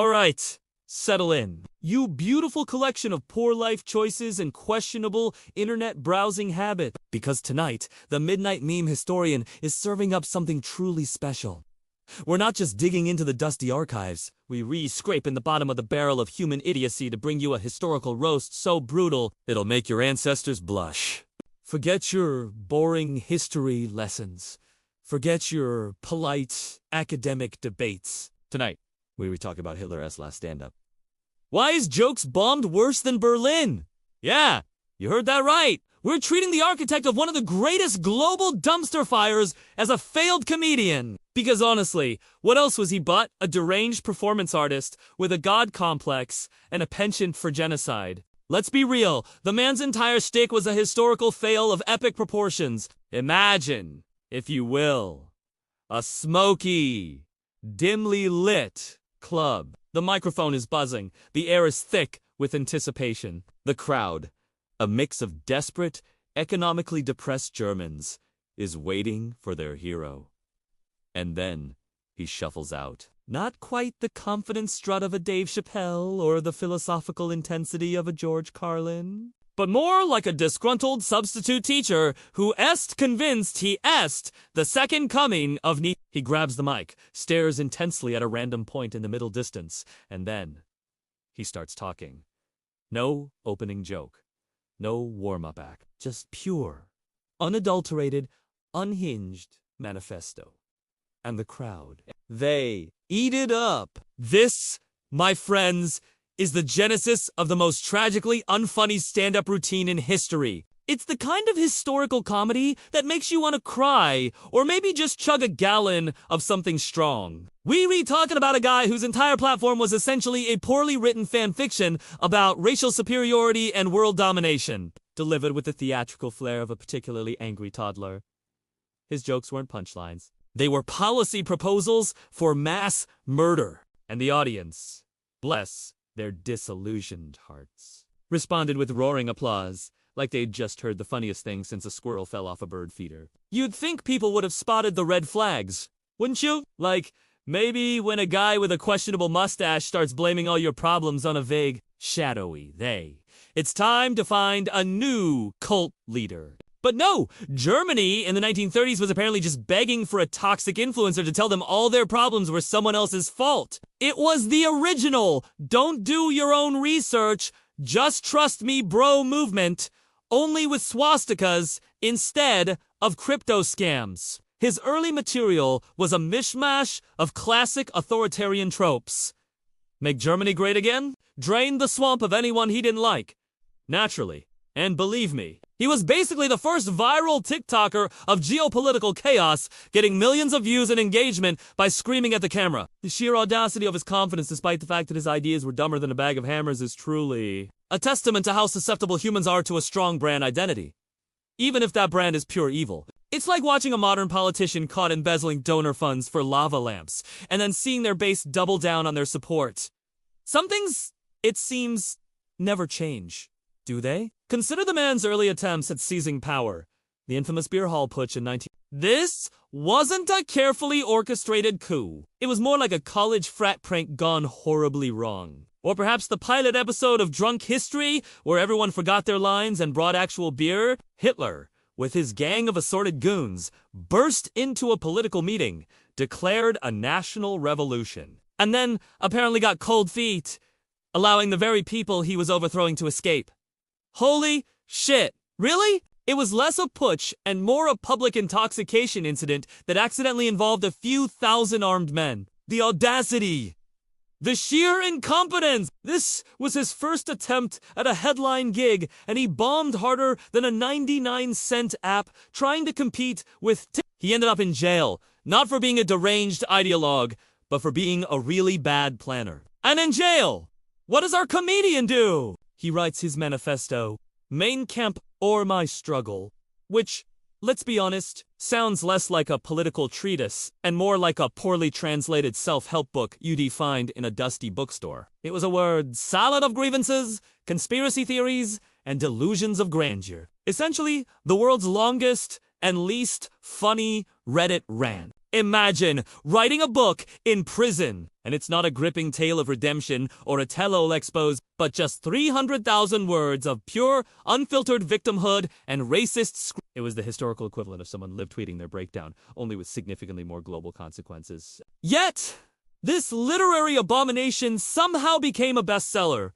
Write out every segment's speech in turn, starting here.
Alright, settle in. You beautiful collection of poor life choices and questionable internet browsing habit. Because tonight, the Midnight Meme Historian is serving up something truly special. We're not just digging into the dusty archives. We re-scrape in the bottom of the barrel of human idiocy to bring you a historical roast so brutal, it'll make your ancestors blush. Forget your boring history lessons. Forget your polite academic debates. Tonight, we talk about Hitler's last stand-up. Why is jokes bombed worse than Berlin? Yeah, you heard that right. We're treating the architect of one of the greatest global dumpster fires as a failed comedian. Because honestly, what else was he but a deranged performance artist with a god complex and a penchant for genocide? Let's be real, the man's entire shtick was a historical fail of epic proportions. Imagine, if you will, a smoky, dimly lit club. The microphone is buzzing, the air is thick with anticipation. The crowd, a mix of desperate, economically depressed Germans, is waiting for their hero. And then he shuffles out. Not quite the confident strut of a Dave Chappelle or the philosophical intensity of a George Carlin, but more like a disgruntled substitute teacher who est convinced he est the second coming of Nietzsche. He grabs the mic, stares intensely at a random point in the middle distance, and then he starts talking. No opening joke. No warm-up act. Just pure, unadulterated, unhinged manifesto. And the crowd, they eat it up. This, my friends, is the genesis of the most tragically unfunny stand-up routine in history. It's the kind of historical comedy that makes you want to cry, or maybe just chug a gallon of something strong. We talking about a guy whose entire platform was essentially a poorly written fan fiction about racial superiority and world domination, delivered with the theatrical flair of a particularly angry toddler. His jokes weren't punchlines. They were policy proposals for mass murder. And the audience, bless their disillusioned hearts, responded with roaring applause, like they'd just heard the funniest thing since a squirrel fell off a bird feeder. You'd think people would have spotted the red flags, wouldn't you? Like, maybe when a guy with a questionable mustache starts blaming all your problems on a vague, shadowy they. It's time to find a new cult leader. But no, Germany in the 1930s was apparently just begging for a toxic influencer to tell them all their problems were someone else's fault. It was the original, don't do your own research, just trust me bro movement, only with swastikas instead of crypto scams. His early material was a mishmash of classic authoritarian tropes. Make Germany great again? Drain the swamp of anyone he didn't like. Naturally. And believe me, he was basically the first viral TikToker of geopolitical chaos, getting millions of views and engagement by screaming at the camera. The sheer audacity of his confidence, despite the fact that his ideas were dumber than a bag of hammers, is truly a testament to how susceptible humans are to a strong brand identity, even if that brand is pure evil. It's like watching a modern politician caught embezzling donor funds for lava lamps, and then seeing their base double down on their support. Some things, it seems, never change. Do they? Consider the man's early attempts at seizing power. The infamous beer hall putsch in 19... This wasn't a carefully orchestrated coup. It was more like a college frat prank gone horribly wrong. Or perhaps the pilot episode of Drunk History, where everyone forgot their lines and brought actual beer. Hitler, with his gang of assorted goons, burst into a political meeting, declared a national revolution, and then apparently got cold feet, allowing the very people he was overthrowing to escape. Holy shit. Really? It was less a putsch and more a public intoxication incident that accidentally involved a few thousand armed men. The audacity. The sheer incompetence. This was his first attempt at a headline gig, and he bombed harder than a 99-cent app trying to compete with He ended up in jail, not for being a deranged ideologue, but for being a really bad planner. And in jail, what does our comedian do? He writes his manifesto, Mein Kampf or My Struggle, which, let's be honest, sounds less like a political treatise and more like a poorly translated self-help book you'd find in a dusty bookstore. It was a word salad of grievances, conspiracy theories, and delusions of grandeur. Essentially, the world's longest and least funny Reddit rant. Imagine writing a book in prison, and it's not a gripping tale of redemption or a tell-all expose, but just 300,000 words of pure, unfiltered victimhood and racist It was the historical equivalent of someone live tweeting their breakdown, only with significantly more global consequences. Yet, this literary abomination somehow became a bestseller,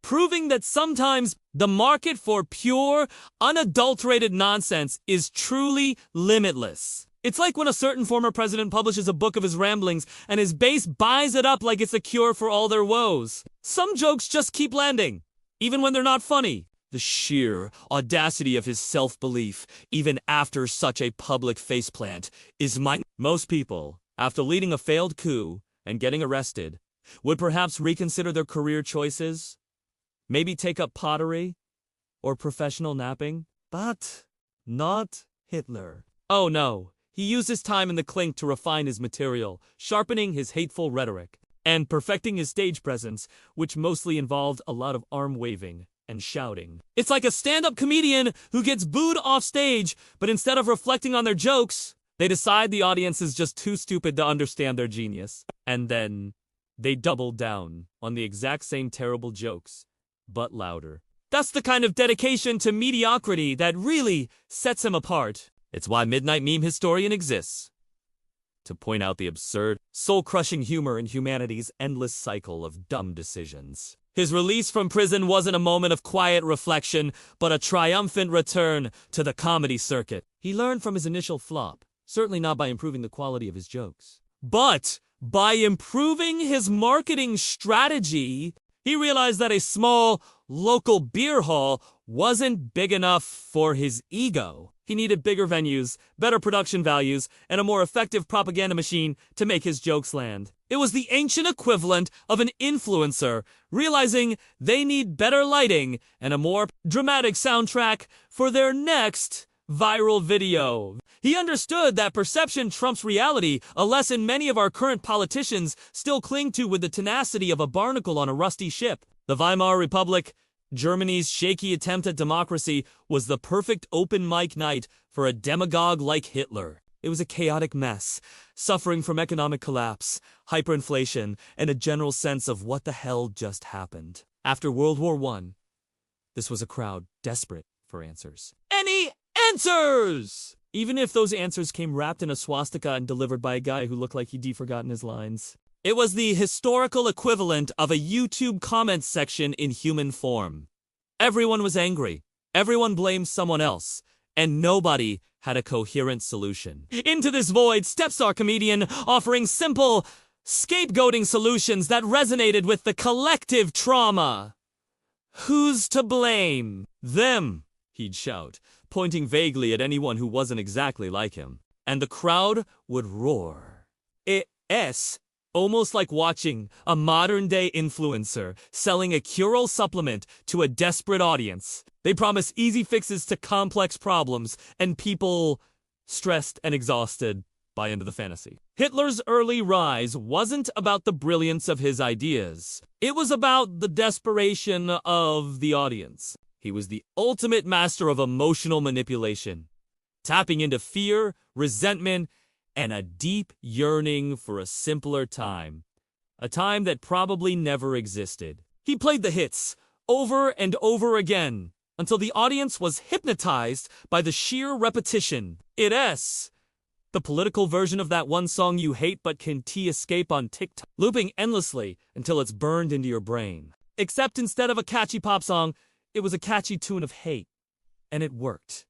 proving that sometimes the market for pure, unadulterated nonsense is truly limitless. It's like when a certain former president publishes a book of his ramblings and his base buys it up like it's a cure for all their woes. Some jokes just keep landing, even when they're not funny. The sheer audacity of his self-belief, even after such a public faceplant, is Most people, after leading a failed coup and getting arrested, would perhaps reconsider their career choices, maybe take up pottery or professional napping, but not Hitler. Oh no. He used his time in the clink to refine his material, sharpening his hateful rhetoric, and perfecting his stage presence, which mostly involved a lot of arm-waving and shouting. It's like a stand-up comedian who gets booed off stage, but instead of reflecting on their jokes, they decide the audience is just too stupid to understand their genius. And then they double down on the exact same terrible jokes, but louder. That's the kind of dedication to mediocrity that really sets him apart. It's why Midnight Meme Historian exists. To point out the absurd, soul-crushing humor in humanity's endless cycle of dumb decisions. His release from prison wasn't a moment of quiet reflection, but a triumphant return to the comedy circuit. He learned from his initial flop, certainly not by improving the quality of his jokes, but by improving his marketing strategy. He realized that a small, local beer hall wasn't big enough for his ego. He needed bigger venues, better production values, and a more effective propaganda machine to make his jokes land. It was the ancient equivalent of an influencer realizing they need better lighting and a more dramatic soundtrack for their next viral video. He understood that perception trumps reality, a lesson many of our current politicians still cling to with the tenacity of a barnacle on a rusty ship. The Weimar Republic, Germany's shaky attempt at democracy, was the perfect open mic night for a demagogue like Hitler. It was a chaotic mess, suffering from economic collapse, hyperinflation, and a general sense of what the hell just happened. After World War I, this was a crowd desperate for answers. Any answers! Even if those answers came wrapped in a swastika and delivered by a guy who looked like he'd forgotten his lines. It was the historical equivalent of a YouTube comments section in human form. Everyone was angry, everyone blamed someone else, and nobody had a coherent solution. Into this void steps our comedian, offering simple, scapegoating solutions that resonated with the collective trauma. Who's to blame? Them, he'd shout, pointing vaguely at anyone who wasn't exactly like him. And the crowd would roar. It's almost like watching a modern-day influencer selling a cure-all supplement to a desperate audience. They promise easy fixes to complex problems, and people stressed and exhausted buy into the fantasy. Hitler's early rise wasn't about the brilliance of his ideas. It was about the desperation of the audience. He was the ultimate master of emotional manipulation, tapping into fear, resentment, and a deep yearning for a simpler time. A time that probably never existed. He played the hits over and over again until the audience was hypnotized by the sheer repetition. It's the political version of that one song you hate but can escape on TikTok, looping endlessly until it's burned into your brain. Except instead of a catchy pop song, it was a catchy tune of hate. And it worked.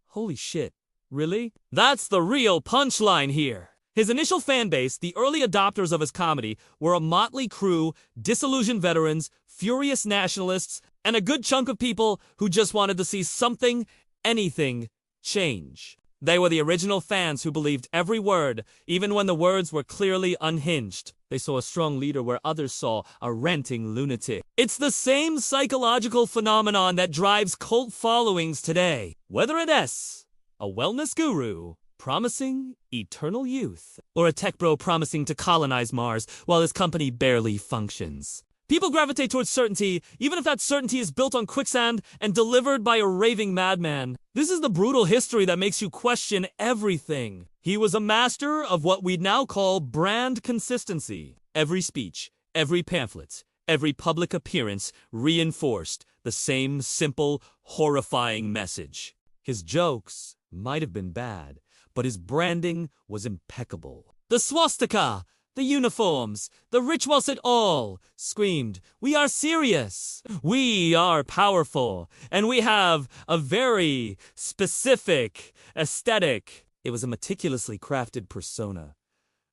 Holy shit. Really? That's the real punchline here. His initial fan base, the early adopters of his comedy, were a motley crew, disillusioned veterans, furious nationalists, and a good chunk of people who just wanted to see something, anything, change. They were the original fans who believed every word, even when the words were clearly unhinged. They saw a strong leader where others saw a ranting lunatic. It's the same psychological phenomenon that drives cult followings today. Whether it's a wellness guru promising eternal youth, or a tech bro promising to colonize Mars while his company barely functions. People gravitate towards certainty, even if that certainty is built on quicksand and delivered by a raving madman. This is the brutal history that makes you question everything. He was a master of what we'd now call brand consistency. Every speech, every pamphlet, every public appearance reinforced the same simple, horrifying message. His jokes might have been bad, but his branding was impeccable. The swastika, the uniforms, the rituals at all screamed, "We are serious, we are powerful, and we have a very specific aesthetic." It was a meticulously crafted persona.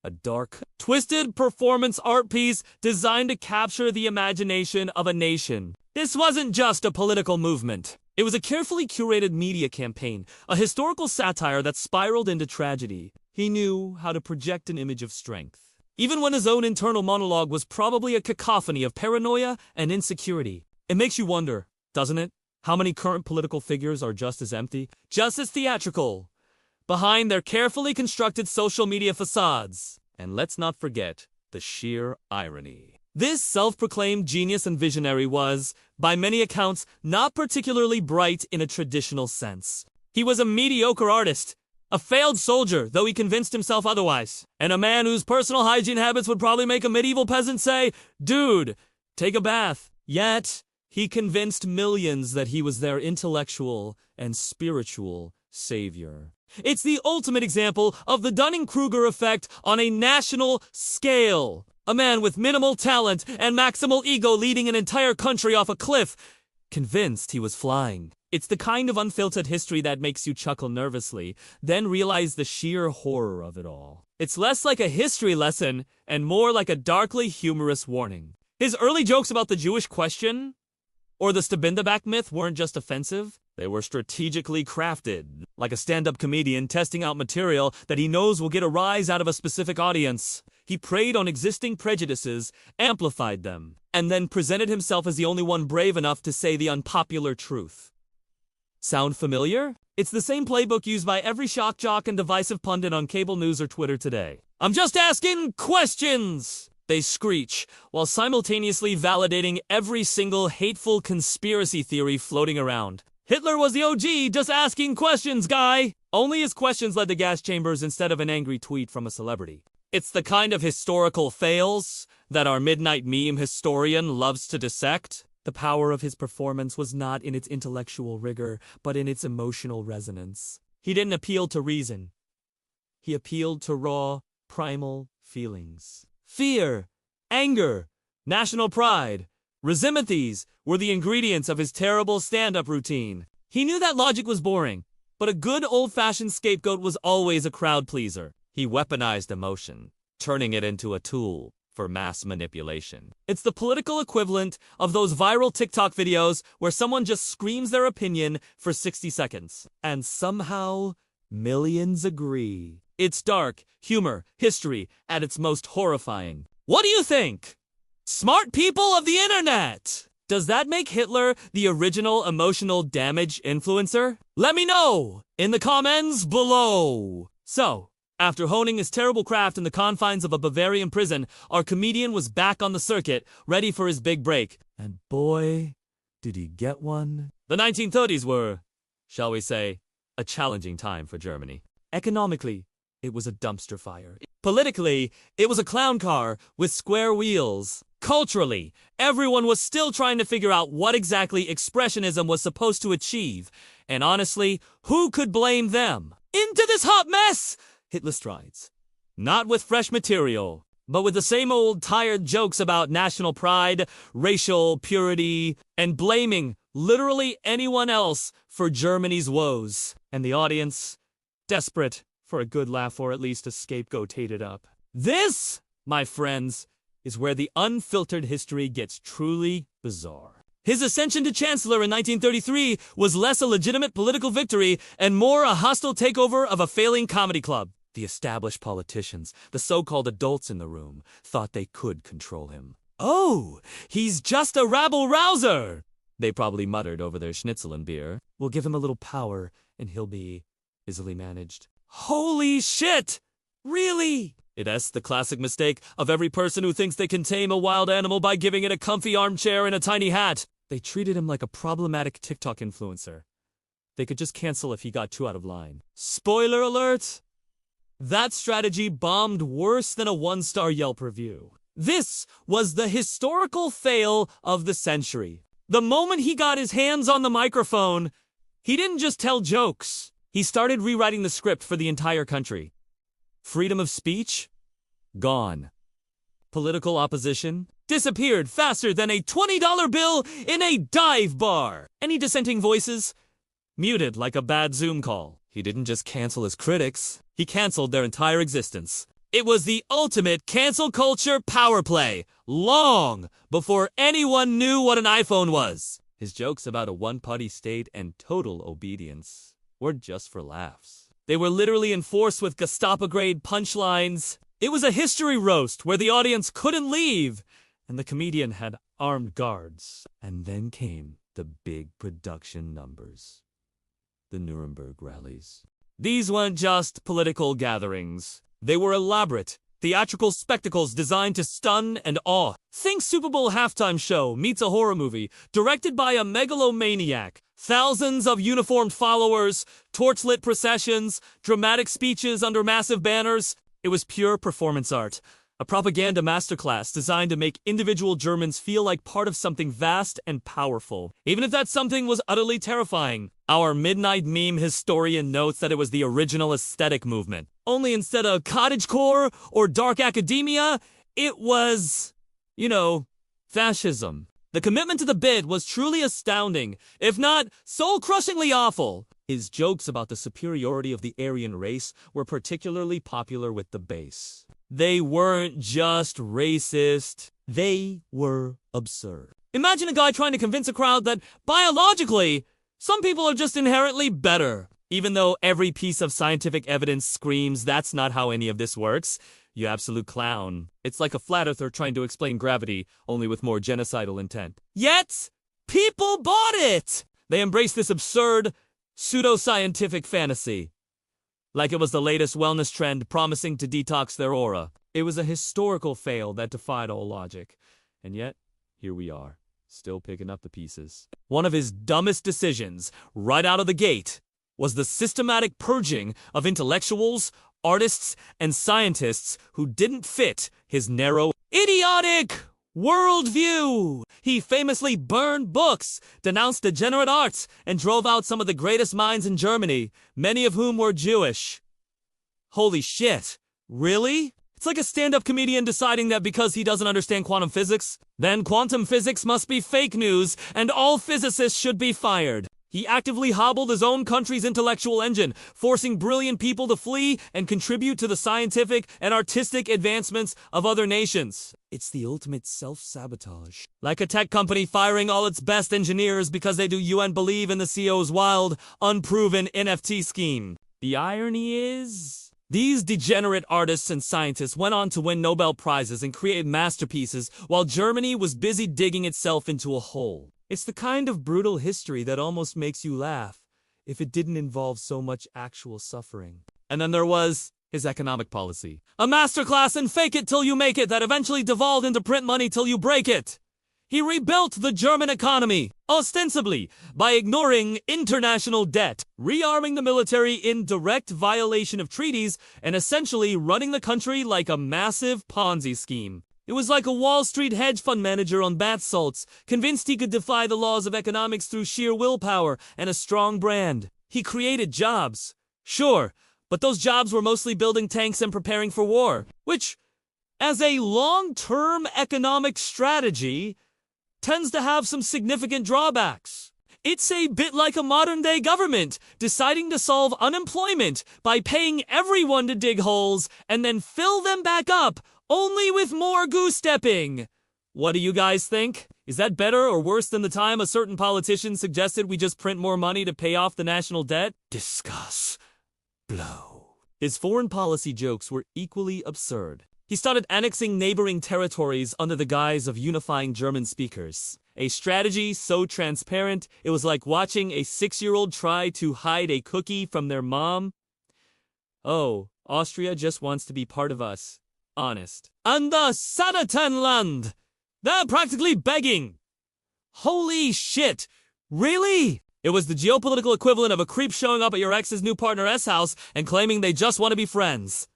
A dark, twisted performance art piece designed to capture the imagination of a nation. This wasn't just a political movement. It was a carefully curated media campaign, a historical satire that spiraled into tragedy. He knew how to project an image of strength, even when his own internal monologue was probably a cacophony of paranoia and insecurity. It makes you wonder, doesn't it? How many current political figures are just as empty, just as theatrical, behind their carefully constructed social media facades. And let's not forget the sheer irony. This self-proclaimed genius and visionary was, by many accounts, not particularly bright in a traditional sense. He was a mediocre artist, a failed soldier, though he convinced himself otherwise, and a man whose personal hygiene habits would probably make a medieval peasant say, "Dude, take a bath." Yet, he convinced millions that he was their intellectual and spiritual savior. It's the ultimate example of the Dunning-Kruger effect on a national scale. A man with minimal talent and maximal ego leading an entire country off a cliff, convinced he was flying. It's the kind of unfiltered history that makes you chuckle nervously, then realize the sheer horror of it all. It's less like a history lesson and more like a darkly humorous warning. His early jokes about the Jewish question or the Stabinderbach myth weren't just offensive. They were strategically crafted, like a stand-up comedian testing out material that he knows will get a rise out of a specific audience. He preyed on existing prejudices, amplified them, and then presented himself as the only one brave enough to say the unpopular truth. Sound familiar? It's the same playbook used by every shock jock and divisive pundit on cable news or Twitter today. "I'm just asking questions!" they screech, while simultaneously validating every single hateful conspiracy theory floating around. Hitler was the OG just asking questions guy! Only his questions led to gas chambers instead of an angry tweet from a celebrity. It's the kind of historical fails that our midnight meme historian loves to dissect. The power of his performance was not in its intellectual rigor, but in its emotional resonance. He didn't appeal to reason. He appealed to raw, primal feelings. Fear, anger, national pride, resentment, these were the ingredients of his terrible stand-up routine. He knew that logic was boring, but a good old-fashioned scapegoat was always a crowd pleaser. He weaponized emotion, turning it into a tool for mass manipulation. It's the political equivalent of those viral TikTok videos where someone just screams their opinion for 60 seconds. And somehow, millions agree. It's dark, humor, history at its most horrifying. What do you think? Smart people of the internet! Does that make Hitler the original emotional damage influencer? Let me know in the comments below. So, after honing his terrible craft in the confines of a Bavarian prison, our comedian was back on the circuit, ready for his big break. And boy, did he get one. The 1930s were, shall we say, a challenging time for Germany. Economically, it was a dumpster fire. Politically, it was a clown car with square wheels. Culturally, everyone was still trying to figure out what exactly Expressionism was supposed to achieve. And honestly, who could blame them? Into this hot mess! Hitler strides. Not with fresh material, but with the same old tired jokes about national pride, racial purity, and blaming literally anyone else for Germany's woes. And the audience, desperate for a good laugh or at least a scapegoat hated up. This, my friends, is where the unfiltered history gets truly bizarre. His ascension to chancellor in 1933 was less a legitimate political victory and more a hostile takeover of a failing comedy club. The established politicians, the so-called adults in the room, thought they could control him. "Oh, he's just a rabble-rouser!" they probably muttered over their schnitzel and beer. "We'll give him a little power, and he'll be easily managed." Holy shit! Really? It's the classic mistake of every person who thinks they can tame a wild animal by giving it a comfy armchair and a tiny hat. They treated him like a problematic TikTok influencer. They could just cancel if he got too out of line. Spoiler alert! That strategy bombed worse than a 1-star Yelp review. This was the historical fail of the century. The moment he got his hands on the microphone, he didn't just tell jokes. He started rewriting the script for the entire country. Freedom of speech? Gone. Political opposition? Disappeared faster than a $20 bill in a dive bar. Any dissenting voices? Muted like a bad Zoom call. He didn't just cancel his critics, he canceled their entire existence. It was the ultimate cancel culture power play, long before anyone knew what an iPhone was. His jokes about a one-party state and total obedience were just for laughs. They were literally enforced with Gestapo-grade punchlines. It was a history roast where the audience couldn't leave, and the comedian had armed guards. And then came the big production numbers. The Nuremberg rallies. These weren't just political gatherings. They were elaborate, theatrical spectacles designed to stun and awe. Think Super Bowl halftime show meets a horror movie, directed by a megalomaniac. Thousands of uniformed followers, torchlit processions, dramatic speeches under massive banners. It was pure performance art. A propaganda masterclass designed to make individual Germans feel like part of something vast and powerful, even if that something was utterly terrifying. Our midnight meme historian notes that it was the original aesthetic movement. Only instead of cottagecore or dark academia, it was, fascism. The commitment to the bit was truly astounding, if not soul-crushingly awful. His jokes about the superiority of the Aryan race were particularly popular with the base. They weren't just racist, they were absurd. Imagine a guy trying to convince a crowd that, biologically, some people are just inherently better. Even though every piece of scientific evidence screams that's not how any of this works. You absolute clown. It's like a flat earther trying to explain gravity, only with more genocidal intent. Yet, people bought it! They embraced this absurd, pseudo-scientific fantasy. Like it was the latest wellness trend promising to detox their aura. It was a historical fail that defied all logic. And yet, here we are, still picking up the pieces. One of his dumbest decisions, right out of the gate, was the systematic purging of intellectuals, artists, and scientists who didn't fit his narrow, idiotic worldview. He famously burned books, denounced degenerate arts, and drove out some of the greatest minds in Germany, many of whom were Jewish. Holy shit. Really? It's like a stand-up comedian deciding that because he doesn't understand quantum physics, then quantum physics must be fake news and all physicists should be fired. He actively hobbled his own country's intellectual engine, forcing brilliant people to flee and contribute to the scientific and artistic advancements of other nations. It's the ultimate self-sabotage. Like a tech company firing all its best engineers because they do UN believe in the CEO's wild, unproven NFT scheme. The irony is, these degenerate artists and scientists went on to win Nobel Prizes and create masterpieces while Germany was busy digging itself into a hole. It's the kind of brutal history that almost makes you laugh if it didn't involve so much actual suffering. And then there was his economic policy. A masterclass in fake it till you make it that eventually devolved into print money till you break it. He rebuilt the German economy, ostensibly by ignoring international debt, rearming the military in direct violation of treaties, and essentially running the country like a massive Ponzi scheme. It was like a Wall Street hedge fund manager on bath salts, convinced he could defy the laws of economics through sheer willpower and a strong brand. He created jobs. Sure, but those jobs were mostly building tanks and preparing for war, which, as a long-term economic strategy, tends to have some significant drawbacks. It's a bit like a modern-day government deciding to solve unemployment by paying everyone to dig holes and then fill them back up, only with more goose-stepping. What do you guys think? Is that better or worse than the time a certain politician suggested we just print more money to pay off the national debt? Discuss. Blow. His foreign policy jokes were equally absurd. He started annexing neighboring territories under the guise of unifying German speakers. A strategy so transparent, it was like watching a 6-year-old try to hide a cookie from their mom. Oh, Austria just wants to be part of us. honest. And the Sudetenland! They're practically begging! Holy shit! Really? It was the geopolitical equivalent of a creep showing up at your ex's new partner's house and claiming they just want to be friends.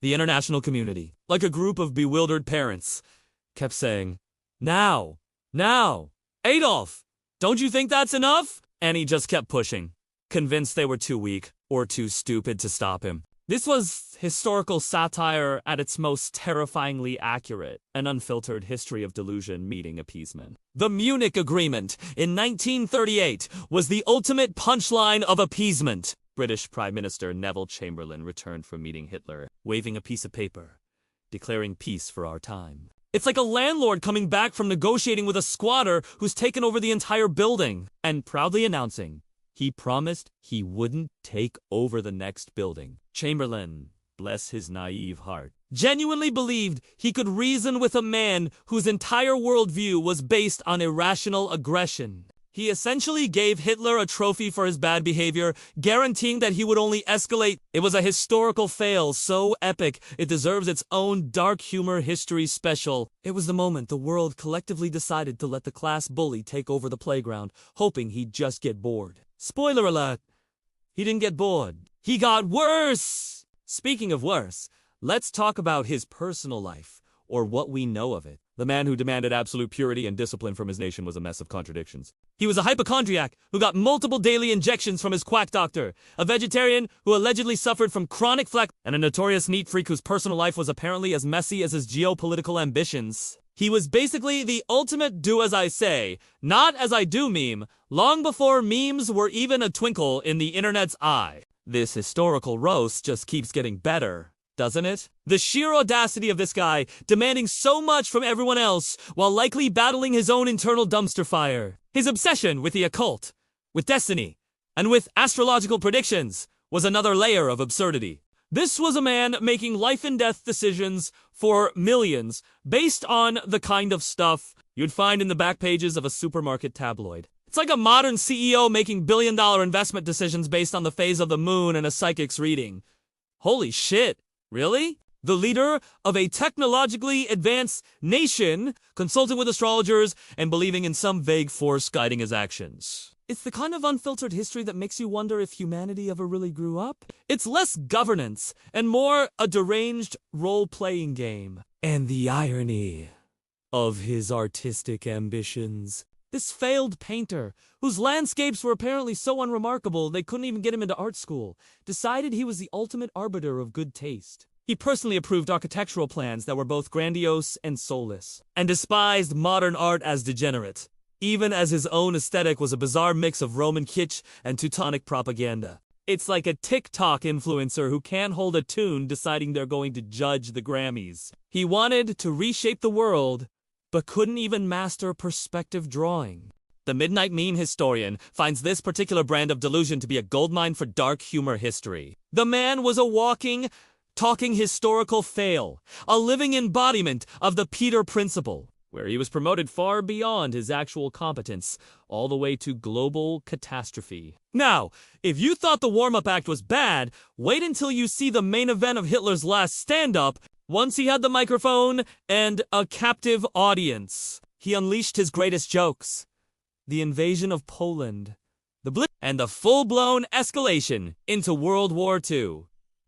The international community, like a group of bewildered parents, kept saying, Now! Adolf! Don't you think that's enough? And he just kept pushing, convinced they were too weak or too stupid to stop him. This was historical satire at its most terrifyingly accurate, an unfiltered history of delusion meeting appeasement. The Munich Agreement in 1938 was the ultimate punchline of appeasement. British Prime Minister Neville Chamberlain returned from meeting Hitler, waving a piece of paper, declaring peace for our time. It's like a landlord coming back from negotiating with a squatter who's taken over the entire building, and proudly announcing he promised he wouldn't take over the next building. Chamberlain, bless his naive heart, genuinely believed he could reason with a man whose entire worldview was based on irrational aggression. He essentially gave Hitler a trophy for his bad behavior, guaranteeing that he would only escalate. It was a historical fail so epic it deserves its own dark humor history special. It was the moment the world collectively decided to let the class bully take over the playground, hoping he'd just get bored. Spoiler alert, he didn't get bored. He got worse! Speaking of worse, let's talk about his personal life, or what we know of it. The man who demanded absolute purity and discipline from his nation was a mess of contradictions. He was a hypochondriac who got multiple daily injections from his quack doctor, a vegetarian who allegedly suffered from chronic flex, and a notorious neat freak whose personal life was apparently as messy as his geopolitical ambitions. He was basically the ultimate do as I say, not as I do meme, long before memes were even a twinkle in the internet's eye. This historical roast just keeps getting better, doesn't it? The sheer audacity of this guy, demanding so much from everyone else, while likely battling his own internal dumpster fire. His obsession with the occult, with destiny, and with astrological predictions was another layer of absurdity. This was a man making life and death decisions for millions based on the kind of stuff you'd find in the back pages of a supermarket tabloid. It's like a modern CEO making billion-dollar investment decisions based on the phase of the moon and a psychic's reading. Holy shit, really? The leader of a technologically advanced nation, consulting with astrologers and believing in some vague force guiding his actions. It's the kind of unfiltered history that makes you wonder if humanity ever really grew up. It's less governance and more a deranged role-playing game. And the irony of his artistic ambitions. This failed painter, whose landscapes were apparently so unremarkable they couldn't even get him into art school, decided he was the ultimate arbiter of good taste. He personally approved architectural plans that were both grandiose and soulless, and despised modern art as degenerate, even as his own aesthetic was a bizarre mix of Roman kitsch and Teutonic propaganda. It's like a TikTok influencer who can't hold a tune deciding they're going to judge the Grammys. He wanted to reshape the world, but couldn't even master perspective drawing. The Midnight Meme historian finds this particular brand of delusion to be a goldmine for dark humor history. The man was a walking, talking historical fail, a living embodiment of the Peter Principle, where he was promoted far beyond his actual competence, all the way to global catastrophe. Now, if you thought the warm-up act was bad, wait until you see the main event of Hitler's last stand-up. Once he had the microphone and a captive audience, he unleashed his greatest jokes. The invasion of Poland, the blitz, and the full-blown escalation into World War II.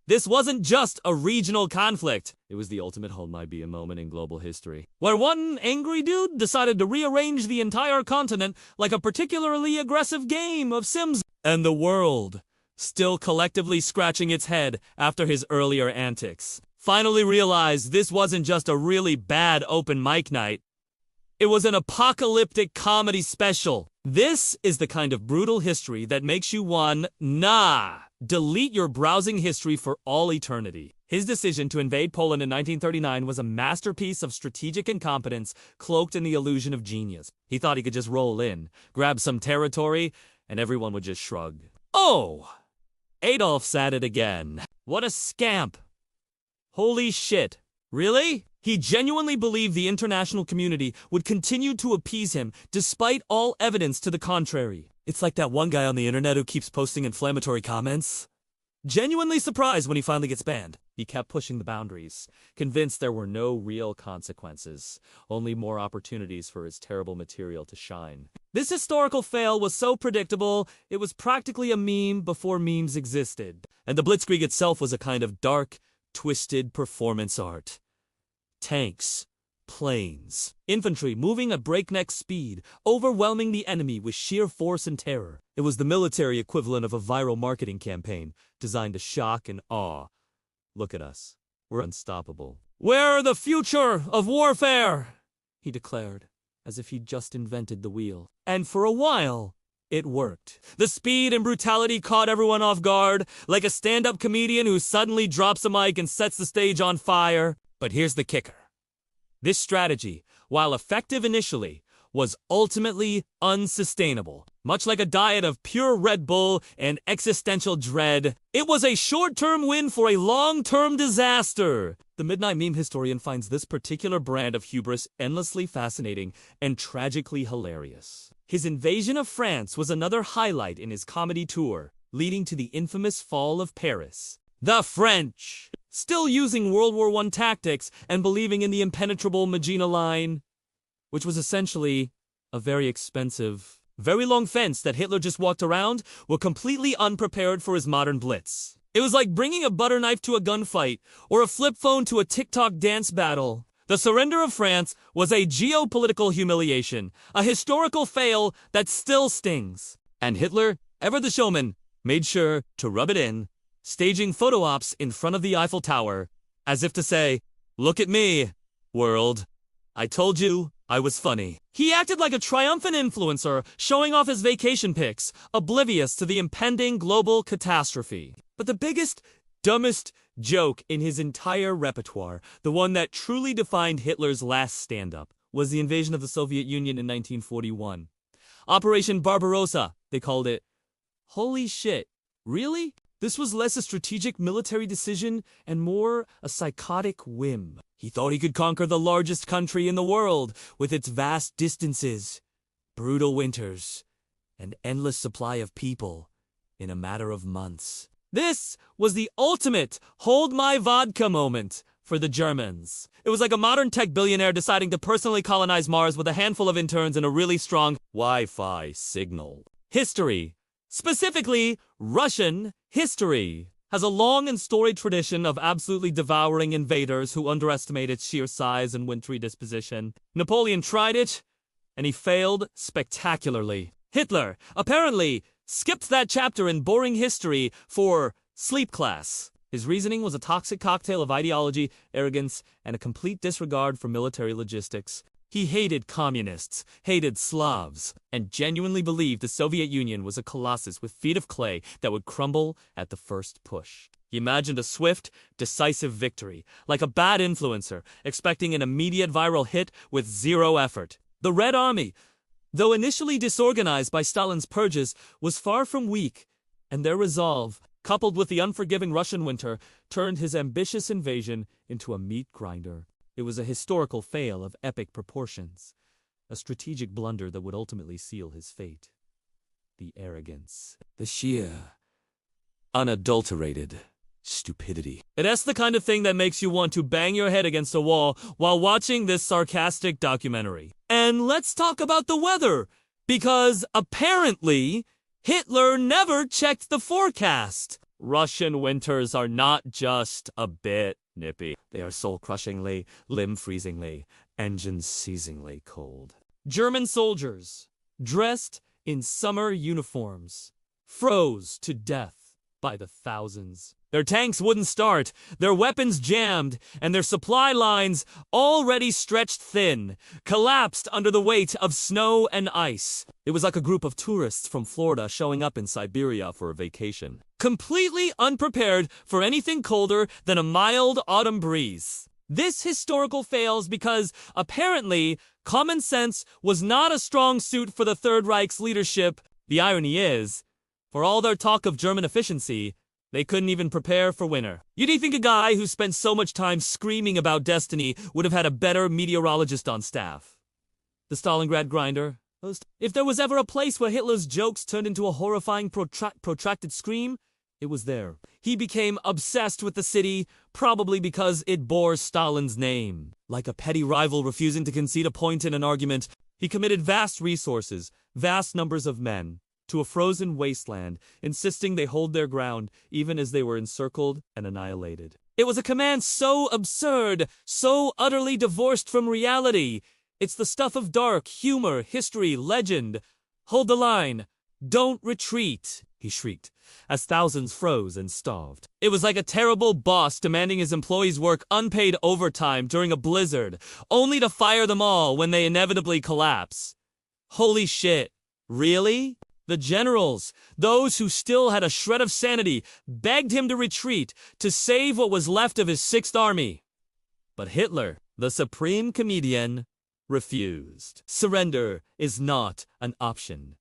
This wasn't just a regional conflict. It was the ultimate hold might be a moment in global history, where one angry dude decided to rearrange the entire continent like a particularly aggressive game of Sims. And the world, still collectively scratching its head after his earlier antics, finally realized this wasn't just a really bad open mic night. It was an apocalyptic comedy special. This is the kind of brutal history that makes you delete your browsing history for all eternity. His decision to invade Poland in 1939 was a masterpiece of strategic incompetence cloaked in the illusion of genius. He thought he could just roll in, grab some territory, and everyone would just shrug. Oh! Adolf's at it again. What a scamp. Holy shit. Really? He genuinely believed the international community would continue to appease him despite all evidence to the contrary. It's like that one guy on the internet who keeps posting inflammatory comments. genuinely surprised when he finally gets banned. He kept pushing the boundaries, convinced there were no real consequences, only more opportunities for his terrible material to shine. This historical fail was so predictable, it was practically a meme before memes existed. And the Blitzkrieg itself was a kind of dark, twisted performance art. Tanks, planes, infantry moving at breakneck speed, overwhelming the enemy with sheer force and terror. It was the military equivalent of a viral marketing campaign designed to shock and awe. Look at us. We're unstoppable. "We're the future of warfare," he declared, as if he'd just invented the wheel. And for a while, it worked. The speed and brutality caught everyone off guard, like a stand-up comedian who suddenly drops a mic and sets the stage on fire. But here's the kicker. This strategy, while effective initially, was ultimately unsustainable. Much like a diet of pure Red Bull and existential dread, it was a short-term win for a long-term disaster. The Midnight Meme historian finds this particular brand of hubris endlessly fascinating and tragically hilarious. His invasion of France was another highlight in his comedy tour, leading to the infamous fall of Paris. The French, still using World War I tactics and believing in the impenetrable Maginot Line, which was essentially a very expensive, very long fence that Hitler just walked around, were completely unprepared for his modern blitz. It was like bringing a butter knife to a gunfight or a flip phone to a TikTok dance battle. The surrender of France was a geopolitical humiliation, a historical fail that still stings. And Hitler, ever the showman, made sure to rub it in, staging photo ops in front of the Eiffel Tower, as if to say, "Look at me, world. I told you I was funny." He acted like a triumphant influencer, showing off his vacation pics, oblivious to the impending global catastrophe. But the biggest, dumbest joke in his entire repertoire, the one that truly defined Hitler's last stand-up, was the invasion of the Soviet Union in 1941. Operation Barbarossa, they called it. Holy shit, really? This was less a strategic military decision and more a psychotic whim. He thought he could conquer the largest country in the world with its vast distances, brutal winters, and endless supply of people in a matter of months. This was the ultimate hold my vodka moment for the Germans. It was like a modern tech billionaire deciding to personally colonize Mars with a handful of interns and a really strong Wi-Fi signal. History, specifically Russian history, has a long and storied tradition of absolutely devouring invaders who underestimate its sheer size and wintry disposition. Napoleon tried it, and he failed spectacularly. Hitler, apparently, skipped that chapter in boring history for sleep class. His reasoning was a toxic cocktail of ideology, arrogance, and a complete disregard for military logistics. He hated communists, hated Slavs, and genuinely believed the Soviet Union was a colossus with feet of clay that would crumble at the first push. He imagined a swift, decisive victory, like a bad influencer, expecting an immediate viral hit with zero effort. The Red Army, though initially disorganized by Stalin's purges, was far from weak, and their resolve, coupled with the unforgiving Russian winter, turned his ambitious invasion into a meat grinder. It was a historical fail of epic proportions, a strategic blunder that would ultimately seal his fate. The arrogance, the sheer, unadulterated stupidity. It's the kind of thing that makes you want to bang your head against a wall while watching this sarcastic documentary. And let's talk about the weather, because apparently Hitler never checked the forecast. Russian winters are not just a bit nippy. They are soul-crushingly, limb-freezingly, engine-seizingly cold. German soldiers, dressed in summer uniforms, froze to death by the thousands. Their tanks wouldn't start, their weapons jammed, and their supply lines, already stretched thin, collapsed under the weight of snow and ice. It was like a group of tourists from Florida showing up in Siberia for a vacation, completely unprepared for anything colder than a mild autumn breeze. This historical fails because, apparently, common sense was not a strong suit for the Third Reich's leadership. The irony is, for all their talk of German efficiency, they couldn't even prepare for winter. You'd think a guy who spent so much time screaming about destiny would have had a better meteorologist on staff. The Stalingrad grinder. If there was ever a place where Hitler's jokes turned into a horrifying protracted scream, It was there. He became obsessed with the city, probably because it bore Stalin's name. Like a petty rival refusing to concede a point in an argument, he committed vast resources, vast numbers of men, to a frozen wasteland, insisting they hold their ground even as they were encircled and annihilated. It was a command so absurd, so utterly divorced from reality. It's the stuff of dark, humor, history, legend. Hold the line. Don't retreat, he shrieked, as thousands froze and starved. It was like a terrible boss demanding his employees work unpaid overtime during a blizzard, only to fire them all when they inevitably collapse. Holy shit, really? The generals, those who still had a shred of sanity, begged him to retreat, to save what was left of his Sixth Army. But Hitler, the supreme comedian, refused. Surrender is not an option.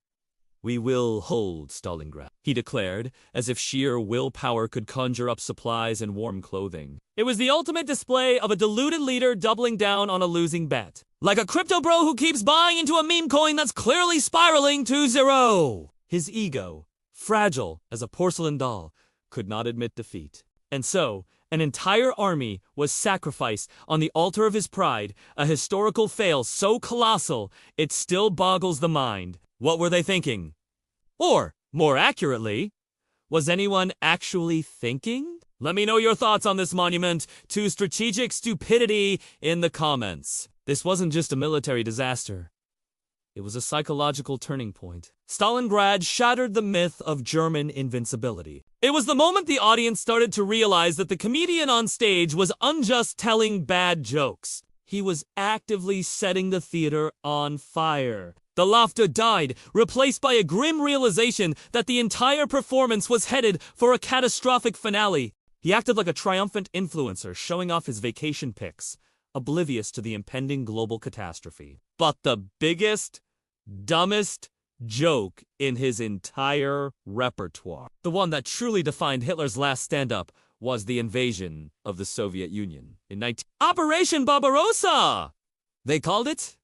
We will hold Stalingrad, he declared, as if sheer willpower could conjure up supplies and warm clothing. It was the ultimate display of a deluded leader doubling down on a losing bet. Like a crypto bro who keeps buying into a meme coin that's clearly spiraling to zero. His ego, fragile as a porcelain doll, could not admit defeat. And so, an entire army was sacrificed on the altar of his pride, a historical fail so colossal it still boggles the mind. What were they thinking? Or, more accurately, was anyone actually thinking? Let me know your thoughts on this monument to strategic stupidity in the comments. This wasn't just a military disaster. It was a psychological turning point. Stalingrad shattered the myth of German invincibility. It was the moment the audience started to realize that the comedian on stage was unjust telling bad jokes. He was actively setting the theater on fire. The laughter died, replaced by a grim realization that the entire performance was headed for a catastrophic finale. He acted like a triumphant influencer, showing off his vacation pics, oblivious to the impending global catastrophe. But the biggest, dumbest joke in his entire repertoire, the one that truly defined Hitler's last stand-up, was the invasion of the Soviet Union in Operation Barbarossa! They called it?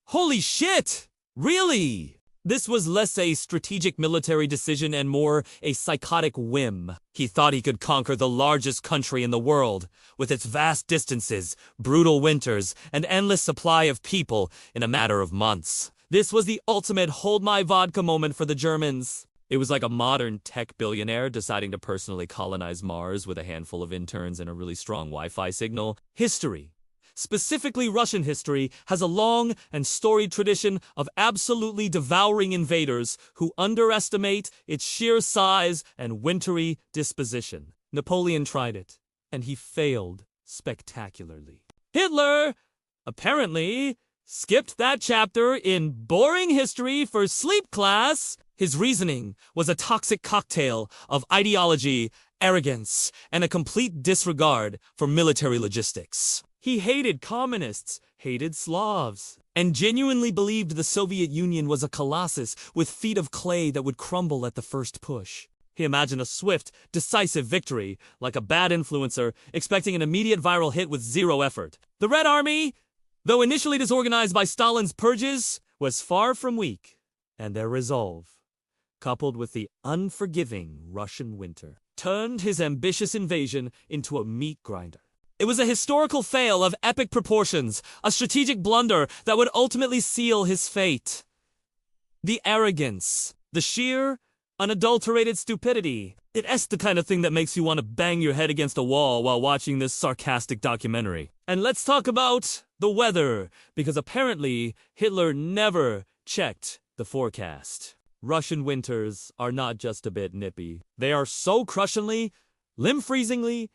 Holy shit! Really? This was less a strategic military decision and more a psychotic whim. He thought he could conquer the largest country in the world, with its vast distances, brutal winters, and endless supply of people in a matter of months. This was the ultimate hold my vodka moment for the Germans. It was like a modern tech billionaire deciding to personally colonize Mars with a handful of interns and a really strong Wi-Fi signal. History, specifically Russian history, has a long and storied tradition of absolutely devouring invaders who underestimate its sheer size and wintry disposition. Napoleon tried it, and he failed spectacularly. Hitler, apparently, skipped that chapter in boring history for sleep class. His reasoning was a toxic cocktail of ideology, arrogance, and a complete disregard for military logistics. He hated communists, hated Slavs, and genuinely believed the Soviet Union was a colossus with feet of clay that would crumble at the first push. He imagined a swift, decisive victory, like a bad influencer, expecting an immediate viral hit with zero effort. The Red Army, though initially disorganized by Stalin's purges, was far from weak, and their resolve, coupled with the unforgiving Russian winter, turned his ambitious invasion into a meat grinder. It was a historical fail of epic proportions, a strategic blunder that would ultimately seal his fate. The arrogance, the sheer, unadulterated stupidity. It's the kind of thing that makes you want to bang your head against a wall while watching this sarcastic documentary. And let's talk about the weather, because apparently Hitler never checked the forecast. Russian winters are not just a bit nippy. They are so crushingly, limb-freezingly,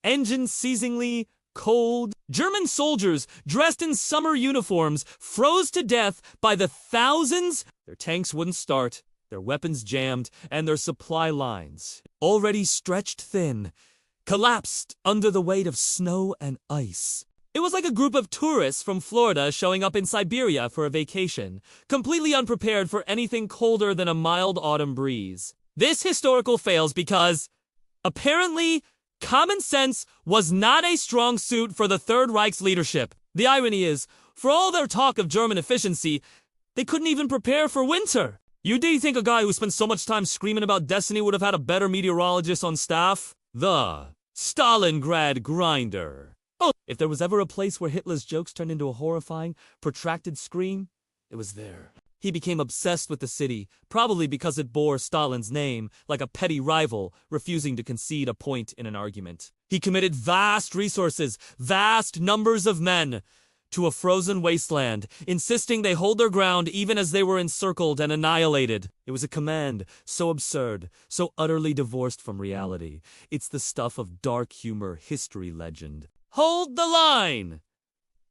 engine-seizingly cold. German soldiers, dressed in summer uniforms, froze to death by the thousands. Their tanks wouldn't start, their weapons jammed, and their supply lines, already stretched thin, collapsed under the weight of snow and ice. It was like a group of tourists from Florida showing up in Siberia for a vacation, completely unprepared for anything colder than a mild autumn breeze. This historical fails because, apparently, common sense was not a strong suit for the Third Reich's leadership. The irony is, for all their talk of German efficiency, they couldn't even prepare for winter. You do think a guy who spent so much time screaming about destiny would have had a better meteorologist on staff? The Stalingrad grinder. Oh, if there was ever a place where Hitler's jokes turned into a horrifying, protracted scream, it was there. He became obsessed with the city, probably because it bore Stalin's name, like a petty rival, refusing to concede a point in an argument. He committed vast resources, vast numbers of men, to a frozen wasteland, insisting they hold their ground even as they were encircled and annihilated. It was a command so absurd, so utterly divorced from reality. It's the stuff of dark humor history legend. "Hold the line!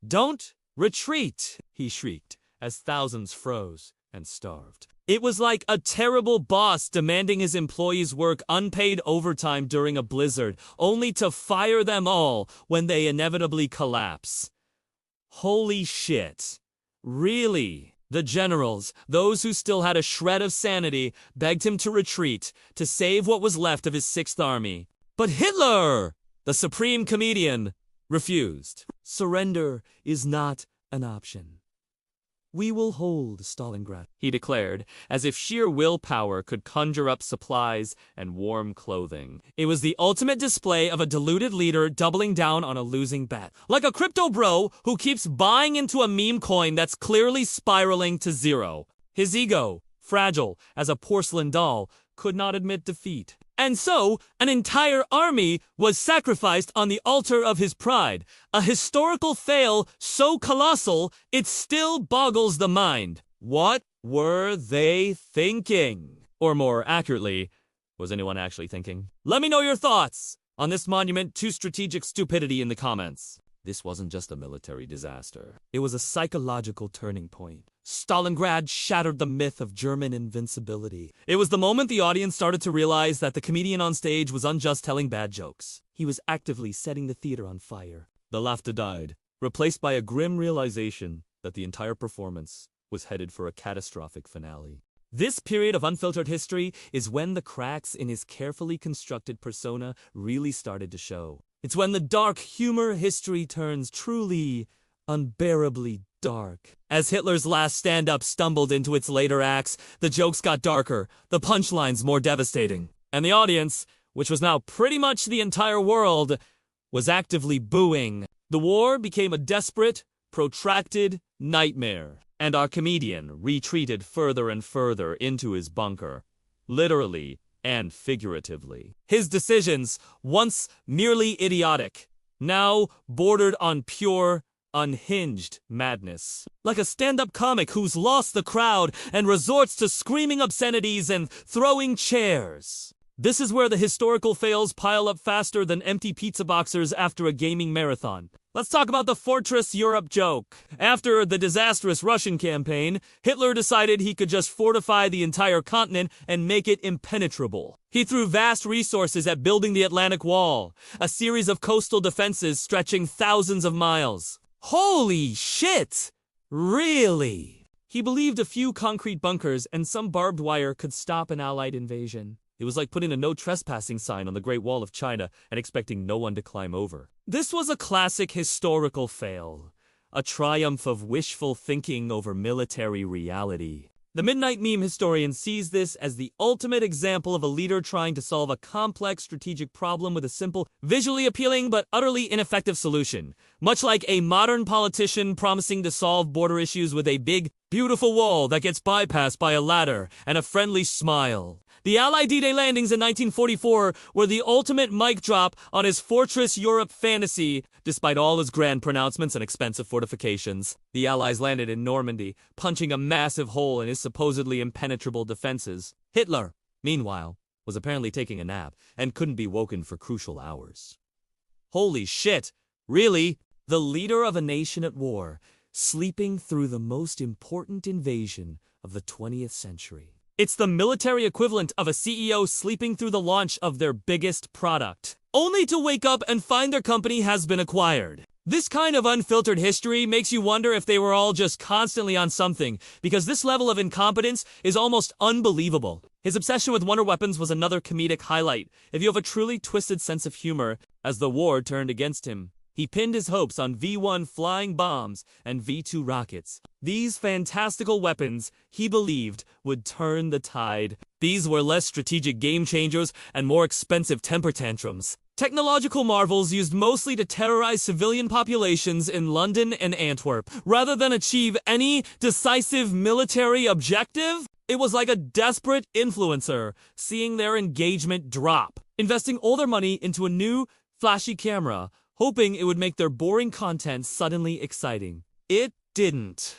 Don't retreat!" he shrieked, as thousands froze and starved. It was like a terrible boss demanding his employees work unpaid overtime during a blizzard, only to fire them all when they inevitably collapse. Holy shit. Really? The generals, those who still had a shred of sanity, begged him to retreat, to save what was left of his Sixth Army. But Hitler, the supreme comedian, refused. Surrender is not an option. "We will hold Stalingrad," he declared, as if sheer willpower could conjure up supplies and warm clothing. It was the ultimate display of a deluded leader doubling down on a losing bet. Like a crypto bro who keeps buying into a meme coin that's clearly spiraling to zero. His ego, fragile as a porcelain doll, could not admit defeat. And so, an entire army was sacrificed on the altar of his pride. A historical fail so colossal, it still boggles the mind. What were they thinking? Or more accurately, was anyone actually thinking? Let me know your thoughts on this monument to strategic stupidity in the comments. This wasn't just a military disaster. It was a psychological turning point. Stalingrad shattered the myth of German invincibility. It was the moment the audience started to realize that the comedian on stage was unjust telling bad jokes. He was actively setting the theater on fire. The laughter died, replaced by a grim realization that the entire performance was headed for a catastrophic finale. This period of unfiltered history is when the cracks in his carefully constructed persona really started to show. It's when the dark humor history turns truly, unbearably dark. As Hitler's last stand-up stumbled into its later acts, the jokes got darker, the punchlines more devastating. And the audience, which was now pretty much the entire world, was actively booing. The war became a desperate, protracted nightmare. And our comedian retreated further and further into his bunker. Literally and figuratively. His decisions, once merely idiotic, now bordered on pure, unhinged madness. Like a stand-up comic who's lost the crowd and resorts to screaming obscenities and throwing chairs. This is where the historical fails pile up faster than empty pizza boxers after a gaming marathon. Let's talk about the Fortress Europe joke. After the disastrous Russian campaign, Hitler decided he could just fortify the entire continent and make it impenetrable. He threw vast resources at building the Atlantic Wall, a series of coastal defenses stretching thousands of miles. Holy shit! Really? He believed a few concrete bunkers and some barbed wire could stop an Allied invasion. It was like putting a no trespassing sign on the Great Wall of China and expecting no one to climb over. This was a classic historical fail, a triumph of wishful thinking over military reality. The Midnight Meme historian sees this as the ultimate example of a leader trying to solve a complex strategic problem with a simple, visually appealing but utterly ineffective solution. Much like a modern politician promising to solve border issues with a big, beautiful wall that gets bypassed by a ladder and a friendly smile. The Allied D-Day landings in 1944 were the ultimate mic drop on his Fortress Europe fantasy, despite all his grand pronouncements and expensive fortifications. The Allies landed in Normandy, punching a massive hole in his supposedly impenetrable defenses. Hitler, meanwhile, was apparently taking a nap and couldn't be woken for crucial hours. Holy shit! Really? The leader of a nation at war, sleeping through the most important invasion of the 20th century. It's the military equivalent of a CEO sleeping through the launch of their biggest product, only to wake up and find their company has been acquired. This kind of unfiltered history makes you wonder if they were all just constantly on something, because this level of incompetence is almost unbelievable. His obsession with wonder weapons was another comedic highlight, if you have a truly twisted sense of humor, as the war turned against him. He pinned his hopes on V-1 flying bombs and V-2 rockets. These fantastical weapons, he believed, would turn the tide. These were less strategic game changers and more expensive temper tantrums. Technological marvels used mostly to terrorize civilian populations in London and Antwerp, rather than achieve any decisive military objective. It was like a desperate influencer seeing their engagement drop, investing all their money into a new, flashy camera, hoping it would make their boring content suddenly exciting. It didn't.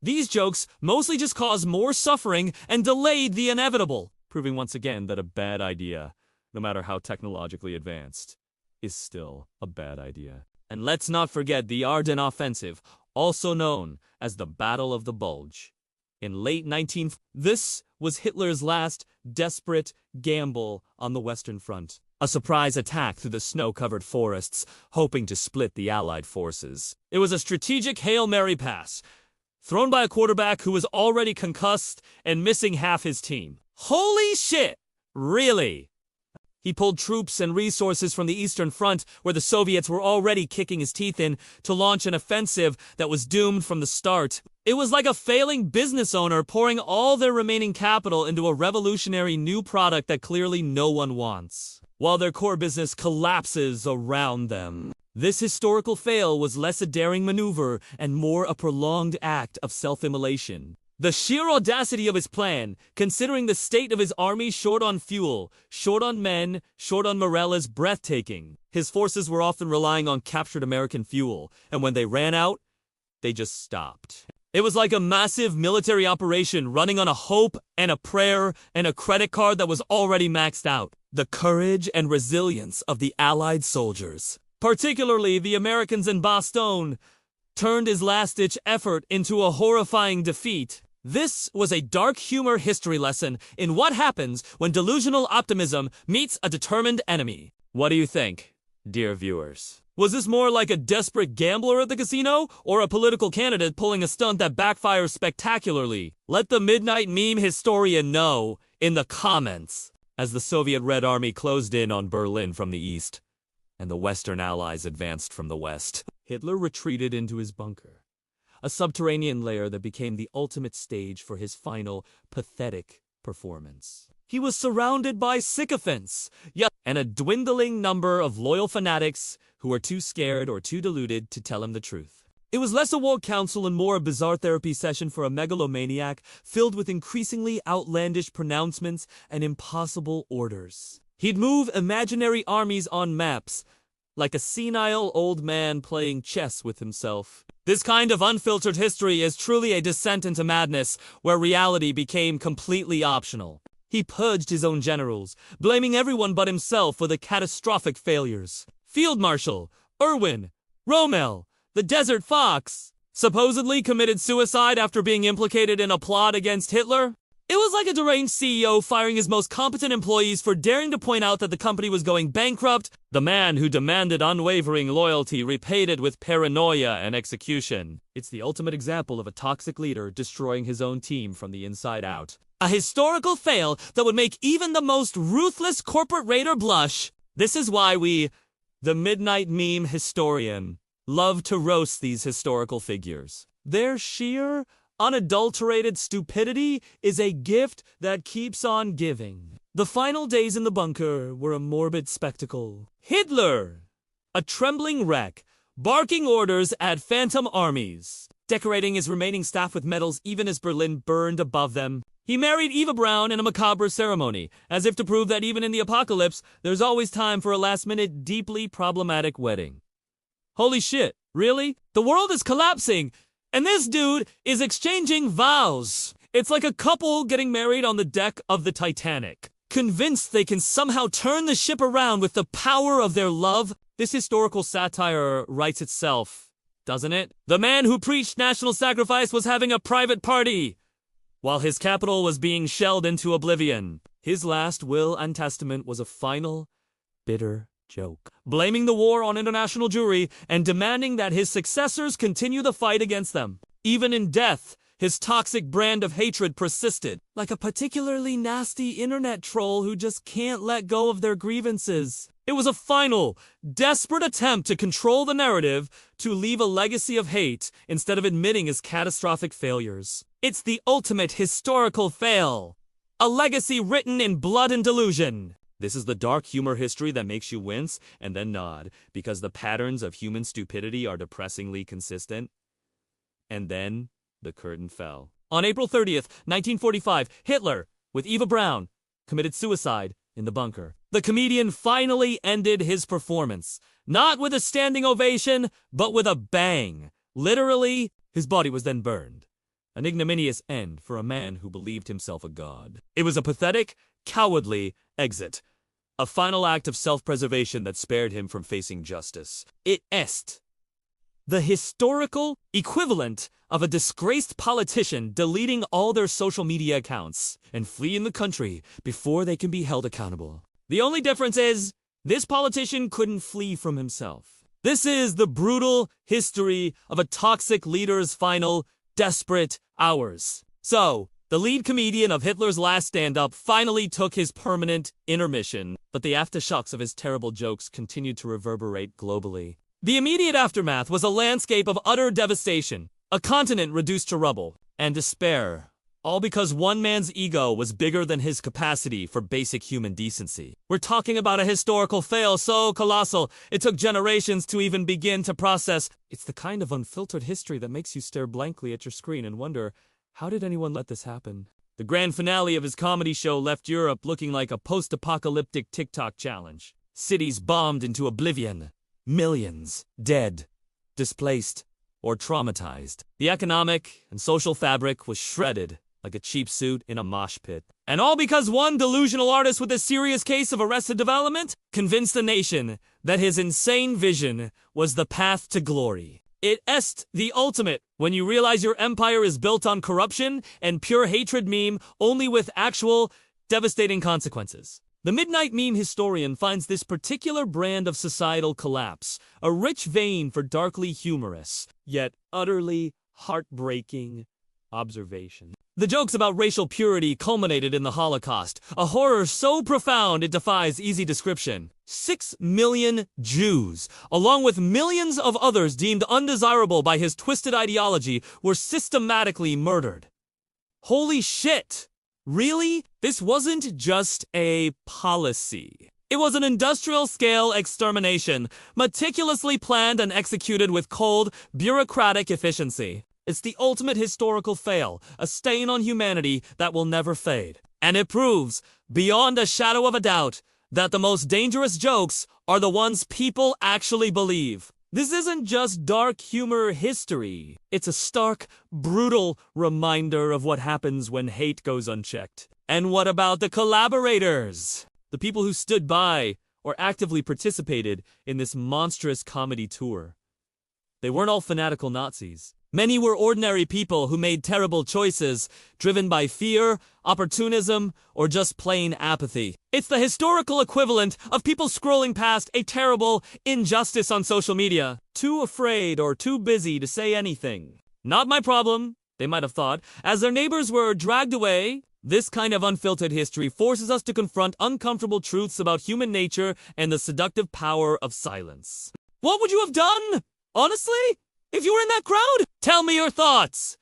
These jokes mostly just caused more suffering and delayed the inevitable, proving once again that a bad idea, no matter how technologically advanced, is still a bad idea. And let's not forget the Ardennes Offensive, also known as the Battle of the Bulge. In late 19... This was Hitler's last desperate gamble on the Western Front. A surprise attack through the snow-covered forests, hoping to split the Allied forces. It was a strategic Hail Mary pass, thrown by a quarterback who was already concussed and missing half his team. Holy shit! Really? He pulled troops and resources from the Eastern Front, where the Soviets were already kicking his teeth in, to launch an offensive that was doomed from the start. It was like a failing business owner pouring all their remaining capital into a revolutionary new product that clearly no one wants, while their core business collapses around them. This historical fail was less a daring maneuver and more a prolonged act of self-immolation. The sheer audacity of his plan, considering the state of his army short on fuel, short on men, short on morale, is breathtaking. His forces were often relying on captured American fuel, and when they ran out, they just stopped. It was like a massive military operation running on a hope and a prayer and a credit card that was already maxed out. The courage and resilience of the Allied soldiers, particularly the Americans in Bastogne, turned his last-ditch effort into a horrifying defeat. This was a dark humor history lesson in what happens when delusional optimism meets a determined enemy. What do you think, dear viewers? Was this more like a desperate gambler at the casino, or a political candidate pulling a stunt that backfires spectacularly? Let the Midnight Meme historian know in the comments. As the Soviet Red Army closed in on Berlin from the east, and the Western Allies advanced from the west, Hitler retreated into his bunker, a subterranean lair that became the ultimate stage for his final, pathetic performance. He was surrounded by sycophants, and a dwindling number of loyal fanatics who were too scared or too deluded to tell him the truth. It was less a world council and more a bizarre therapy session for a megalomaniac filled with increasingly outlandish pronouncements and impossible orders. He'd move imaginary armies on maps, like a senile old man playing chess with himself. This kind of unfiltered history is truly a descent into madness, where reality became completely optional. He purged his own generals, blaming everyone but himself for the catastrophic failures. Field Marshal Erwin Rommel, the Desert Fox, supposedly committed suicide after being implicated in a plot against Hitler. It was like a deranged CEO firing his most competent employees for daring to point out that the company was going bankrupt. The man who demanded unwavering loyalty repaid it with paranoia and execution. It's the ultimate example of a toxic leader destroying his own team from the inside out. A historical fail that would make even the most ruthless corporate raider blush. This is why we, the Midnight Meme historian, love to roast these historical figures. Their sheer, unadulterated stupidity is a gift that keeps on giving. The final days in the bunker were a morbid spectacle. Hitler, a trembling wreck, barking orders at phantom armies, decorating his remaining staff with medals even as Berlin burned above them. He married Eva Braun in a macabre ceremony, as if to prove that even in the apocalypse, there's always time for a last-minute, deeply problematic wedding. Holy shit, really? The world is collapsing! And this dude is exchanging vows. It's like a couple getting married on the deck of the Titanic, convinced they can somehow turn the ship around with the power of their love. This historical satire writes itself, doesn't it? The man who preached national sacrifice was having a private party, while his capital was being shelled into oblivion. His last will and testament was a final, bitter joke, blaming the war on international Jewry and demanding that his successors continue the fight against them. Even in death, his toxic brand of hatred persisted, like a particularly nasty internet troll who just can't let go of their grievances. It was a final, desperate attempt to control the narrative, to leave a legacy of hate instead of admitting his catastrophic failures. It's the ultimate historical fail. A legacy written in blood and delusion. This is the dark humor history that makes you wince and then nod, because the patterns of human stupidity are depressingly consistent. And then the curtain fell. On April 30th, 1945, Hitler, with Eva Braun, committed suicide in the bunker. The comedian finally ended his performance, not with a standing ovation, but with a bang. Literally, his body was then burned. An ignominious end for a man who believed himself a god. It was a pathetic, cowardly exit. A final act of self-preservation that spared him from facing justice. It est the historical equivalent of a disgraced politician deleting all their social media accounts and fleeing the country before they can be held accountable. The only difference is, this politician couldn't flee from himself. This is the brutal history of a toxic leader's final, desperate hours. So, the lead comedian of Hitler's last stand-up finally took his permanent intermission, but the aftershocks of his terrible jokes continued to reverberate globally. The immediate aftermath was a landscape of utter devastation, a continent reduced to rubble, and despair, all because one man's ego was bigger than his capacity for basic human decency. We're talking about a historical fail so colossal, it took generations to even begin to process. It's the kind of unfiltered history that makes you stare blankly at your screen and wonder, how did anyone let this happen? The grand finale of his comedy show left Europe looking like a post-apocalyptic TikTok challenge. Cities bombed into oblivion. Millions dead, displaced, or traumatized. The economic and social fabric was shredded like a cheap suit in a mosh pit. And all because one delusional artist with a serious case of arrested development convinced the nation that his insane vision was the path to glory. It est the ultimate when you realize your empire is built on corruption and pure hatred meme only with actual devastating consequences. The Midnight Meme historian finds this particular brand of societal collapse a rich vein for darkly humorous, yet utterly heartbreaking observation. The jokes about racial purity culminated in the Holocaust, a horror so profound it defies easy description. 6 million Jews, along with millions of others deemed undesirable by his twisted ideology, were systematically murdered. Holy shit! Really? This wasn't just a policy. It was an industrial-scale extermination, meticulously planned and executed with cold, bureaucratic efficiency. It's the ultimate historical fail, a stain on humanity that will never fade. And it proves, beyond a shadow of a doubt, that the most dangerous jokes are the ones people actually believe. This isn't just dark humor history. It's a stark, brutal reminder of what happens when hate goes unchecked. And what about the collaborators? The people who stood by or actively participated in this monstrous comedy tour. They weren't all fanatical Nazis. Many were ordinary people who made terrible choices, driven by fear, opportunism, or just plain apathy. It's the historical equivalent of people scrolling past a terrible injustice on social media, too afraid or too busy to say anything. Not my problem, they might have thought, as their neighbors were dragged away. This kind of unfiltered history forces us to confront uncomfortable truths about human nature and the seductive power of silence. What would you have done? Honestly? If you were in that crowd? Tell me your thoughts!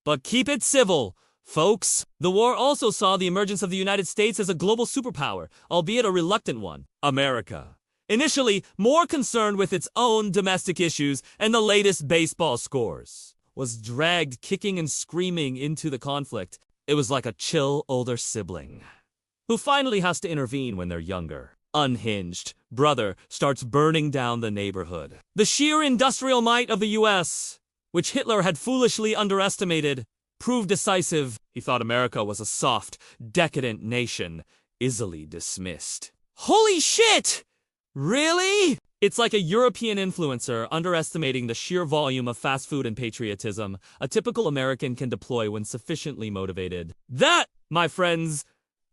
But keep it civil, folks. The war also saw the emergence of the United States as a global superpower, albeit a reluctant one. America. Initially, more concerned with its own domestic issues and the latest baseball scores, was dragged kicking and screaming into the conflict. It was like a chill older sibling, who finally has to intervene when they're younger. Unhinged, brother starts burning down the neighborhood. The sheer industrial might of the U.S., which Hitler had foolishly underestimated, proved decisive. He thought America was a soft, decadent nation, easily dismissed. Holy shit! Really? It's like a European influencer underestimating the sheer volume of fast food and patriotism a typical American can deploy when sufficiently motivated. That, my friends,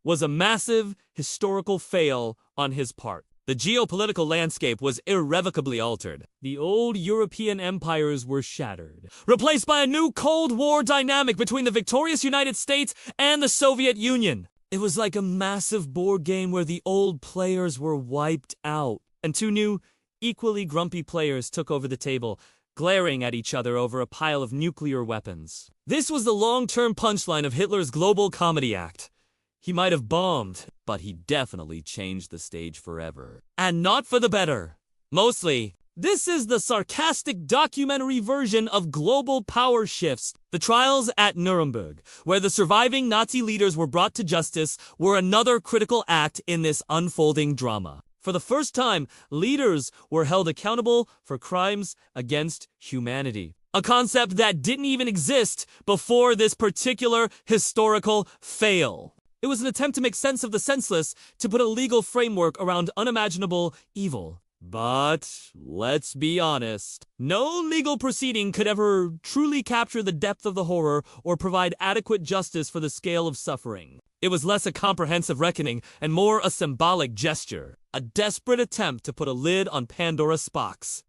was a massive historical fail on his part. The geopolitical landscape was irrevocably altered. The old European empires were shattered, replaced by a new Cold War dynamic between the victorious United States and the Soviet Union. It was like a massive board game where the old players were wiped out, and two new, equally grumpy players took over the table, glaring at each other over a pile of nuclear weapons. This was the long-term punchline of Hitler's global comedy act. He might have bombed, but he definitely changed the stage forever. And not for the better. Mostly, this is the sarcastic documentary version of global power shifts. The trials at Nuremberg, where the surviving Nazi leaders were brought to justice, were another critical act in this unfolding drama. For the first time, leaders were held accountable for crimes against humanity. A concept that didn't even exist before this particular historical fail. It was an attempt to make sense of the senseless, to put a legal framework around unimaginable evil. But let's be honest, no legal proceeding could ever truly capture the depth of the horror or provide adequate justice for the scale of suffering. It was less a comprehensive reckoning and more a symbolic gesture, a desperate attempt to put a lid on Pandora's box.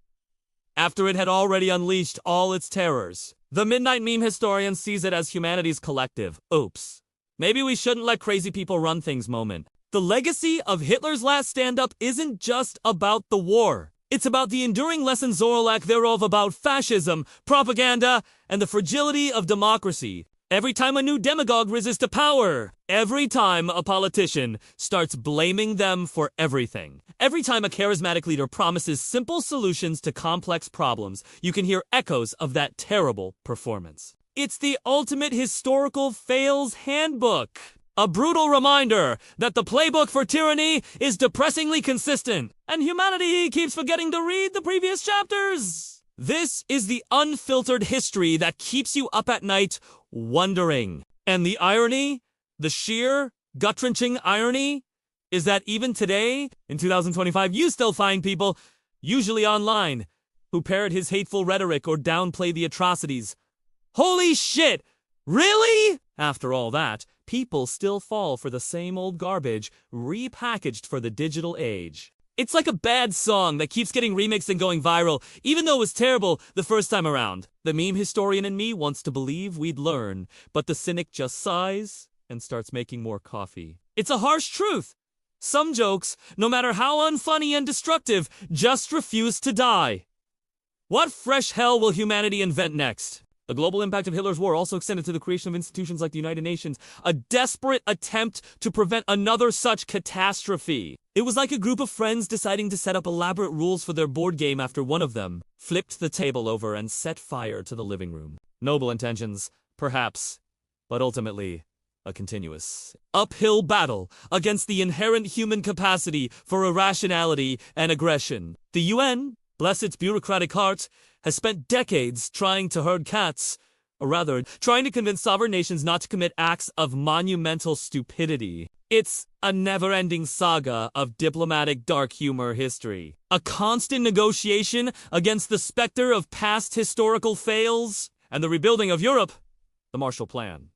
After it had already unleashed all its terrors, the Midnight Meme historian sees it as humanity's collective, oops, maybe we shouldn't let crazy people run things moment. The legacy of Hitler's last stand-up isn't just about the war. It's about the enduring lessons or lack thereof about fascism, propaganda, and the fragility of democracy. Every time a new demagogue rises to power, every time a politician starts blaming them for everything, every time a charismatic leader promises simple solutions to complex problems, you can hear echoes of that terrible performance. It's the ultimate historical fails handbook. A brutal reminder that the playbook for tyranny is depressingly consistent, and humanity keeps forgetting to read the previous chapters. This is the unfiltered history that keeps you up at night wondering. And the irony, the sheer, gut-wrenching irony, is that even today, in 2025, you still find people, usually online, who parrot his hateful rhetoric or downplay the atrocities. Holy shit! Really? After all that, people still fall for the same old garbage, repackaged for the digital age. It's like a bad song that keeps getting remixed and going viral, even though it was terrible the first time around. The meme historian in me wants to believe we'd learn, but the cynic just sighs and starts making more coffee. It's a harsh truth. Some jokes, no matter how unfunny and destructive, just refuse to die. What fresh hell will humanity invent next? The global impact of Hitler's war also extended to the creation of institutions like the United Nations, a desperate attempt to prevent another such catastrophe. It was like a group of friends deciding to set up elaborate rules for their board game after one of them flipped the table over and set fire to the living room. Noble intentions, perhaps, but ultimately a continuous uphill battle against the inherent human capacity for irrationality and aggression. The UN, bless its bureaucratic heart, has spent decades trying to herd cats, or rather, trying to convince sovereign nations not to commit acts of monumental stupidity. It's a never-ending saga of diplomatic dark humor history. A constant negotiation against the specter of past historical fails, and the rebuilding of Europe, the Marshall Plan.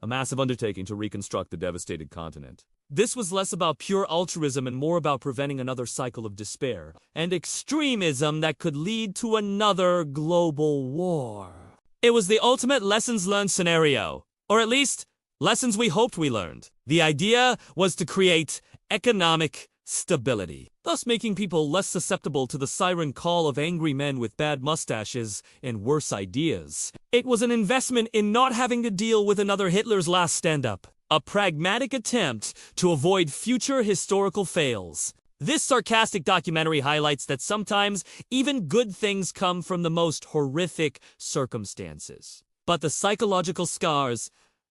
A massive undertaking to reconstruct the devastated continent. This was less about pure altruism and more about preventing another cycle of despair and extremism that could lead to another global war. It was the ultimate lessons learned scenario, or at least, lessons we hoped we learned. The idea was to create economic stability, thus making people less susceptible to the siren call of angry men with bad mustaches and worse ideas. It was an investment in not having to deal with another Hitler's last stand-up. A pragmatic attempt to avoid future historical fails. This sarcastic documentary highlights that sometimes even good things come from the most horrific circumstances. But the psychological scars,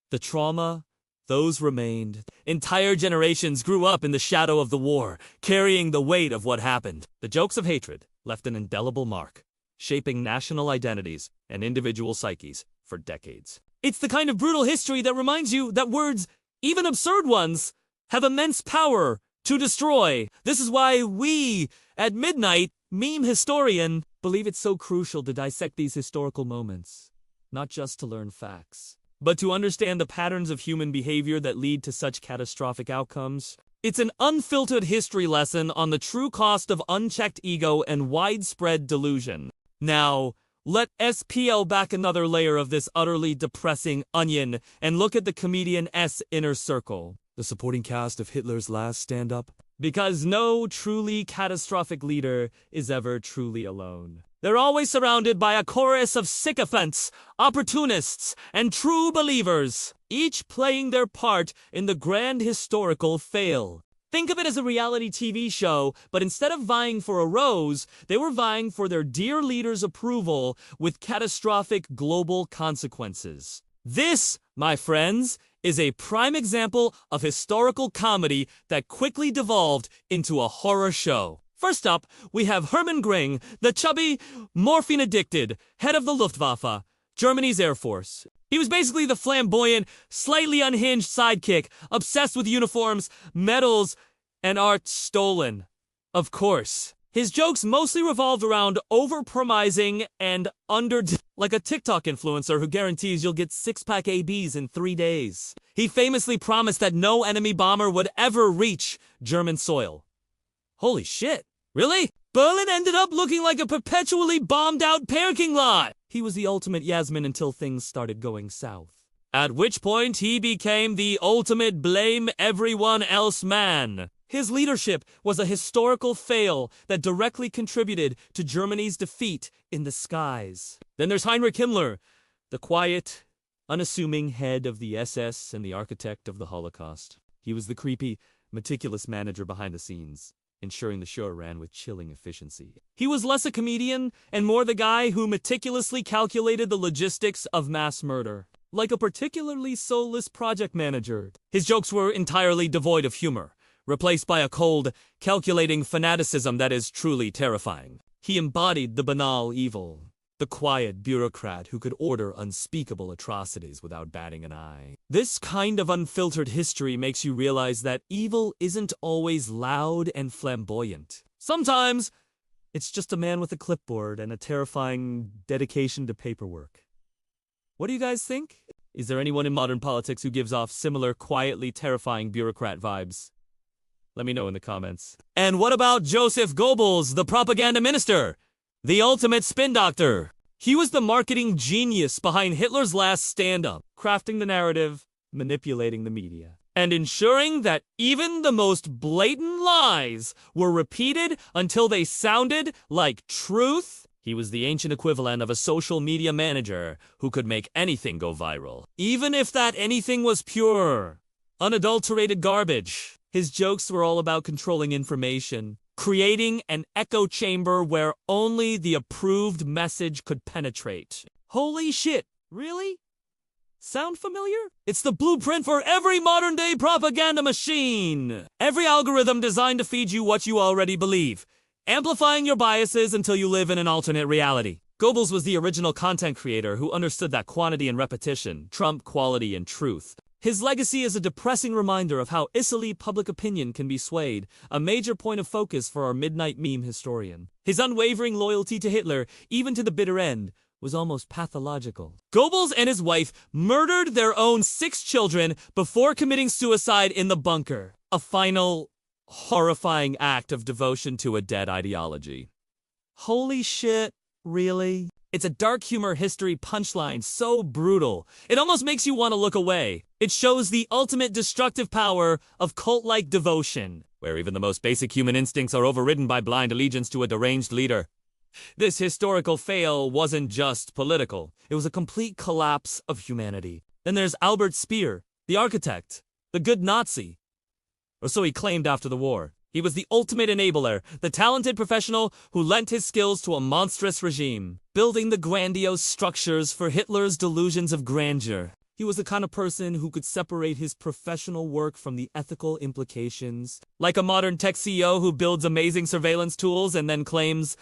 the trauma, those remained. Entire generations grew up in the shadow of the war, carrying the weight of what happened. The jokes of hatred left an indelible mark, shaping national identities and individual psyches for decades. It's the kind of brutal history that reminds you that words, even absurd ones, have immense power to destroy. This is why we, at Midnight Meme Historian, believe it's so crucial to dissect these historical moments. Not just to learn facts, but to understand the patterns of human behavior that lead to such catastrophic outcomes. It's an unfiltered history lesson on the true cost of unchecked ego and widespread delusion. Now, let us peel back another layer of this utterly depressing onion and look at the comedian S' inner circle. The supporting cast of Hitler's last stand-up? Because no truly catastrophic leader is ever truly alone. They're always surrounded by a chorus of sycophants, opportunists, and true believers, each playing their part in the grand historical fail. Think of it as a reality TV show, but instead of vying for a rose, they were vying for their dear leader's approval with catastrophic global consequences. This, my friends, is a prime example of historical comedy that quickly devolved into a horror show. First up, we have Hermann Göring, the chubby, morphine-addicted head of the Luftwaffe, Germany's Air Force. He was basically the flamboyant, slightly unhinged sidekick, obsessed with uniforms, medals, and art stolen. Of course. His jokes mostly revolved around over-promising and like a TikTok influencer who guarantees you'll get six-pack ABs in 3 days. He famously promised that no enemy bomber would ever reach German soil. Holy shit. Really? Berlin ended up looking like a perpetually bombed-out parking lot. He was the ultimate Yasmin until things started going south. At which point he became the ultimate blame everyone else man. His leadership was a historical fail that directly contributed to Germany's defeat in the skies. Then there's Heinrich Himmler, the quiet, unassuming head of the SS and the architect of the Holocaust. He was the creepy, meticulous manager behind the scenes, ensuring the show ran with chilling efficiency. He was less a comedian and more the guy who meticulously calculated the logistics of mass murder. Like a particularly soulless project manager, his jokes were entirely devoid of humor, replaced by a cold, calculating fanaticism that is truly terrifying. He embodied the banal evil, the quiet bureaucrat who could order unspeakable atrocities without batting an eye. This kind of unfiltered history makes you realize that evil isn't always loud and flamboyant. Sometimes, it's just a man with a clipboard and a terrifying dedication to paperwork. What do you guys think? Is there anyone in modern politics who gives off similar quietly terrifying bureaucrat vibes? Let me know in the comments. And what about Joseph Goebbels, the propaganda minister? The ultimate spin doctor. He was the marketing genius behind Hitler's last stand-up, crafting the narrative, manipulating the media, and ensuring that even the most blatant lies were repeated until they sounded like truth. He was the ancient equivalent of a social media manager who could make anything go viral, even if that anything was pure, unadulterated garbage. His jokes were all about controlling information, creating an echo chamber where only the approved message could penetrate. Holy shit, really? Sound familiar? It's the blueprint for every modern-day propaganda machine. Every algorithm designed to feed you what you already believe, amplifying your biases until you live in an alternate reality. Goebbels was the original content creator who understood that quantity and repetition trump quality and truth. His legacy is a depressing reminder of how easily public opinion can be swayed, a major point of focus for our midnight meme historian. His unwavering loyalty to Hitler, even to the bitter end, was almost pathological. Goebbels and his wife murdered their own 6 children before committing suicide in the bunker. A final, horrifying act of devotion to a dead ideology. Holy shit, really? It's a dark humor history punchline so brutal, it almost makes you want to look away. It shows the ultimate destructive power of cult-like devotion, where even the most basic human instincts are overridden by blind allegiance to a deranged leader. This historical fail wasn't just political, it was a complete collapse of humanity. Then there's Albert Speer, the architect, the good Nazi. Or so he claimed after the war. He was the ultimate enabler, the talented professional who lent his skills to a monstrous regime, building the grandiose structures for Hitler's delusions of grandeur. He was the kind of person who could separate his professional work from the ethical implications. Like a modern tech CEO who builds amazing surveillance tools and then claims,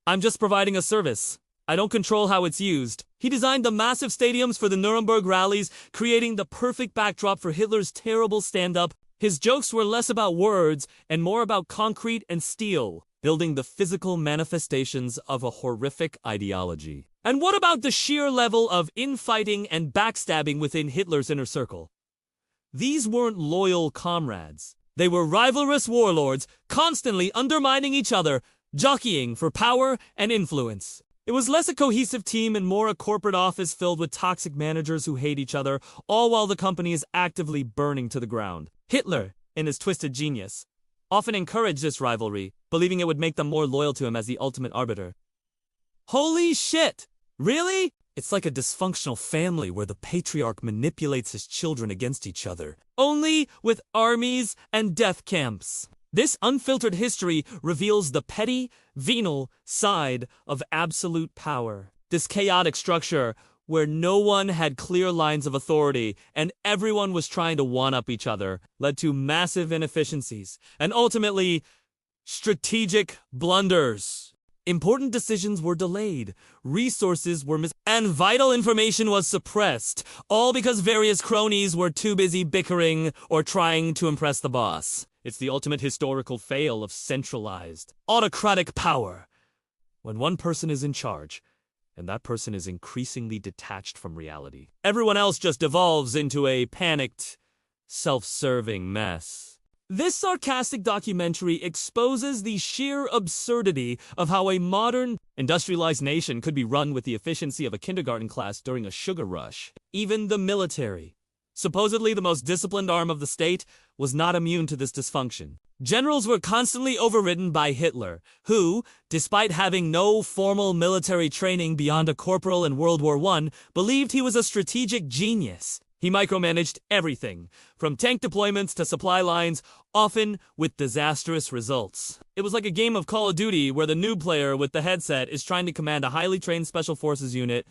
"I'm just providing a service. I don't control how it's used." He designed the massive stadiums for the Nuremberg rallies, creating the perfect backdrop for Hitler's terrible stand-up. His jokes were less about words and more about concrete and steel, building the physical manifestations of a horrific ideology. And what about the sheer level of infighting and backstabbing within Hitler's inner circle? These weren't loyal comrades. They were rivalrous warlords, constantly undermining each other, jockeying for power and influence. It was less a cohesive team and more a corporate office filled with toxic managers who hate each other, all while the company is actively burning to the ground. Hitler, in his twisted genius, often encouraged this rivalry, believing it would make them more loyal to him as the ultimate arbiter. Holy shit! Really? It's like a dysfunctional family where the patriarch manipulates his children against each other, only with armies and death camps. This unfiltered history reveals the petty, venal side of absolute power. This chaotic structure where no one had clear lines of authority and everyone was trying to one-up each other led to massive inefficiencies and ultimately strategic blunders. Important decisions were delayed, resources were and vital information was suppressed, all because various cronies were too busy bickering or trying to impress the boss. It's the ultimate historical fail of centralized, autocratic power. When one person is in charge, and that person is increasingly detached from reality, everyone else just devolves into a panicked, self-serving mess. This sarcastic documentary exposes the sheer absurdity of how a modern, industrialized nation could be run with the efficiency of a kindergarten class during a sugar rush. Even the military, supposedly the most disciplined arm of the state, was not immune to this dysfunction. Generals were constantly overridden by Hitler, who, despite having no formal military training beyond a corporal in World War I, believed he was a strategic genius. He micromanaged everything, from tank deployments to supply lines, often with disastrous results. It was like a game of Call of Duty where the noob player with the headset is trying to command a highly trained special forces unit.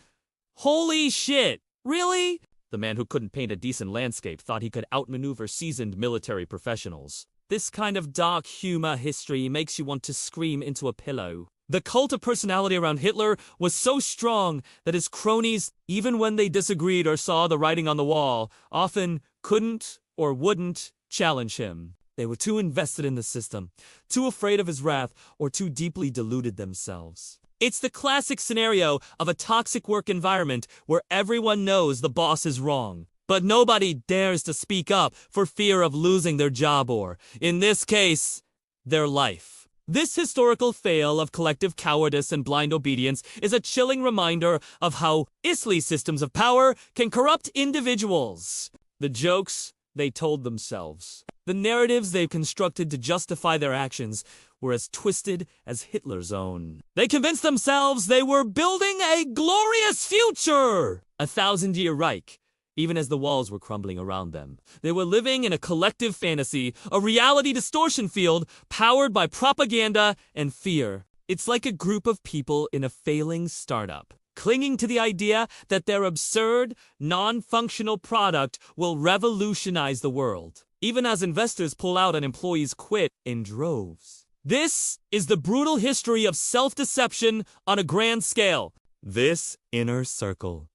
Holy shit! Really? The man who couldn't paint a decent landscape thought he could outmaneuver seasoned military professionals. This kind of dark humor history makes you want to scream into a pillow. The cult of personality around Hitler was so strong that his cronies, even when they disagreed or saw the writing on the wall, often couldn't or wouldn't challenge him. They were too invested in the system, too afraid of his wrath, or too deeply deluded themselves. It's the classic scenario of a toxic work environment where everyone knows the boss is wrong, but nobody dares to speak up for fear of losing their job or, in this case, their life. This historical fail of collective cowardice and blind obedience is a chilling reminder of how isly systems of power can corrupt individuals. The jokes they told themselves, the narratives they've constructed to justify their actions, were as twisted as Hitler's own. They convinced themselves they were building a glorious future! A 1,000-year Reich. Even as the walls were crumbling around them, they were living in a collective fantasy, a reality distortion field powered by propaganda and fear. It's like a group of people in a failing startup, clinging to the idea that their absurd, non-functional product will revolutionize the world, even as investors pull out and employees quit in droves. This is the brutal history of self-deception on a grand scale. This inner circle,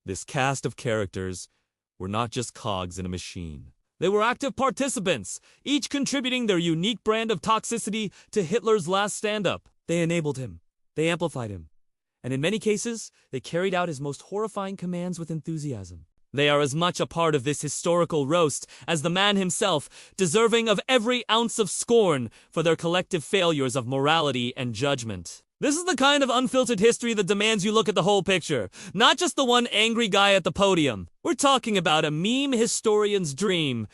this cast of characters, were not just cogs in a machine. They were active participants, each contributing their unique brand of toxicity to Hitler's last stand-up. They enabled him. They amplified him. And in many cases, they carried out his most horrifying commands with enthusiasm. They are as much a part of this historical roast as the man himself, deserving of every ounce of scorn for their collective failures of morality and judgment. This is the kind of unfiltered history that demands you look at the whole picture, not just the one angry guy at the podium. We're talking about a meme historian's dream,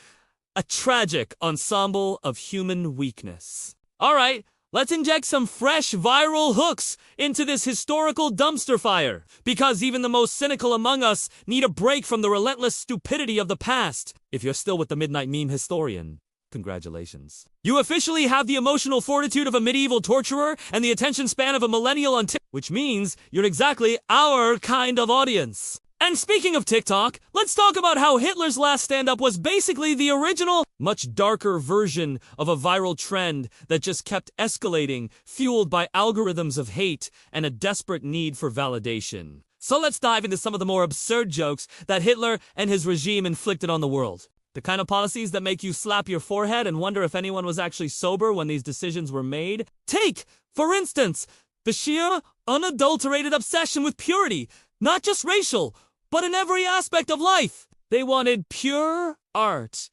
a tragic ensemble of human weakness. All right, let's inject some fresh viral hooks into this historical dumpster fire, because even the most cynical among us need a break from the relentless stupidity of the past. If you're still with the Midnight Meme Historian, congratulations. You officially have the emotional fortitude of a medieval torturer and the attention span of a millennial on TikTok, which means you're exactly our kind of audience. And speaking of TikTok, let's talk about how Hitler's last stand-up was basically the original, much darker version of a viral trend that just kept escalating, fueled by algorithms of hate and a desperate need for validation. So let's dive into some of the more absurd jokes that Hitler and his regime inflicted on the world. The kind of policies that make you slap your forehead and wonder if anyone was actually sober when these decisions were made. Take, for instance, the sheer, unadulterated obsession with purity, not just racial, but in every aspect of life. They wanted pure art,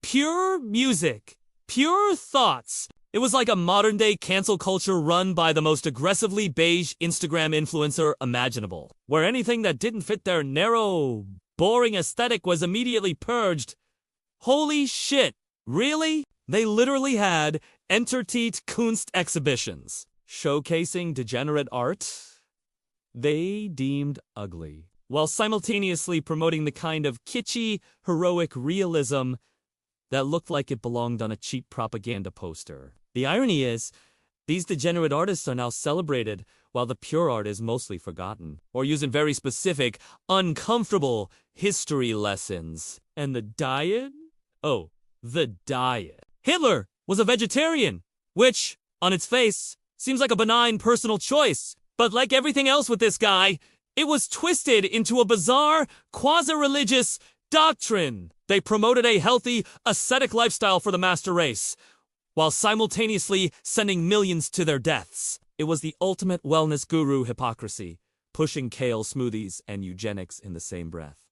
pure music, pure thoughts. It was like a modern-day cancel culture run by the most aggressively beige Instagram influencer imaginable, where anything that didn't fit their narrow, boring aesthetic was immediately purged. Holy shit! Really? They literally had Entertainment Kunst exhibitions, showcasing degenerate art they deemed ugly, while simultaneously promoting the kind of kitschy, heroic realism that looked like it belonged on a cheap propaganda poster. The irony is, these degenerate artists are now celebrated, while the pure art is mostly forgotten, or using very specific, uncomfortable history lessons. And the diet? Oh, the diet. Hitler was a vegetarian, which, on its face, seems like a benign personal choice. But like everything else with this guy, it was twisted into a bizarre, quasi-religious doctrine. They promoted a healthy, ascetic lifestyle for the master race, while simultaneously sending millions to their deaths. It was the ultimate wellness guru hypocrisy, pushing kale smoothies and eugenics in the same breath.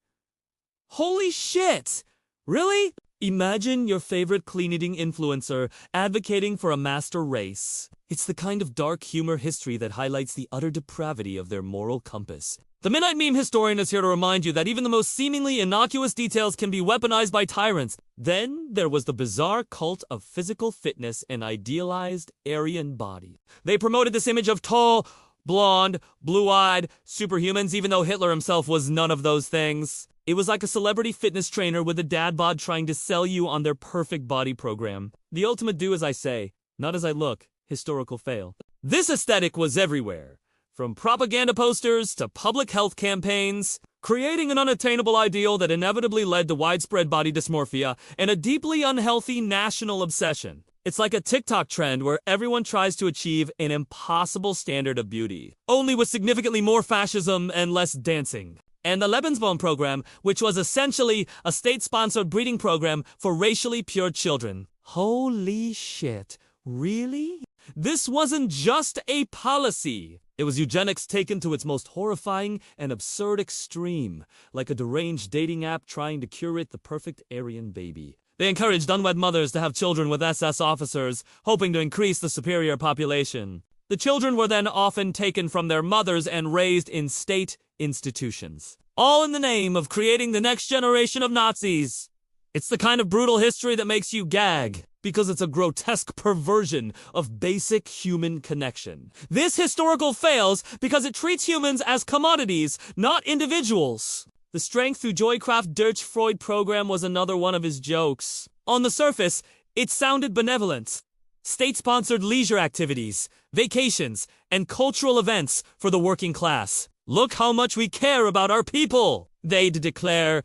Holy shit! Really? Imagine your favorite clean-eating influencer advocating for a master race. It's the kind of dark humor history that highlights the utter depravity of their moral compass. The Midnight Meme historian is here to remind you that even the most seemingly innocuous details can be weaponized by tyrants. Then there was the bizarre cult of physical fitness and idealized Aryan body. They promoted this image of tall, blonde, blue-eyed superhumans, even though Hitler himself was none of those things. It was like a celebrity fitness trainer with a dad bod trying to sell you on their perfect body program. The ultimate do as I say, not as I look, historical fail. This aesthetic was everywhere, from propaganda posters to public health campaigns, creating an unattainable ideal that inevitably led to widespread body dysmorphia and a deeply unhealthy national obsession. It's like a TikTok trend where everyone tries to achieve an impossible standard of beauty, only with significantly more fascism and less dancing. And the Lebensborn program, which was essentially a state-sponsored breeding program for racially pure children. Holy shit, really? This wasn't just a policy. It was eugenics taken to its most horrifying and absurd extreme, like a deranged dating app trying to curate the perfect Aryan baby. They encouraged unwed mothers to have children with SS officers, hoping to increase the superior population. The children were then often taken from their mothers and raised in state institutions, all in the name of creating the next generation of Nazis. It's the kind of brutal history that makes you gag, because it's a grotesque perversion of basic human connection. This historical fails because it treats humans as commodities, not individuals. The Strength Through Joycraft Durch Freud program was another one of his jokes. On the surface, it sounded benevolent. State-sponsored leisure activities, vacations, and cultural events for the working class. Look how much we care about our people, they'd declare,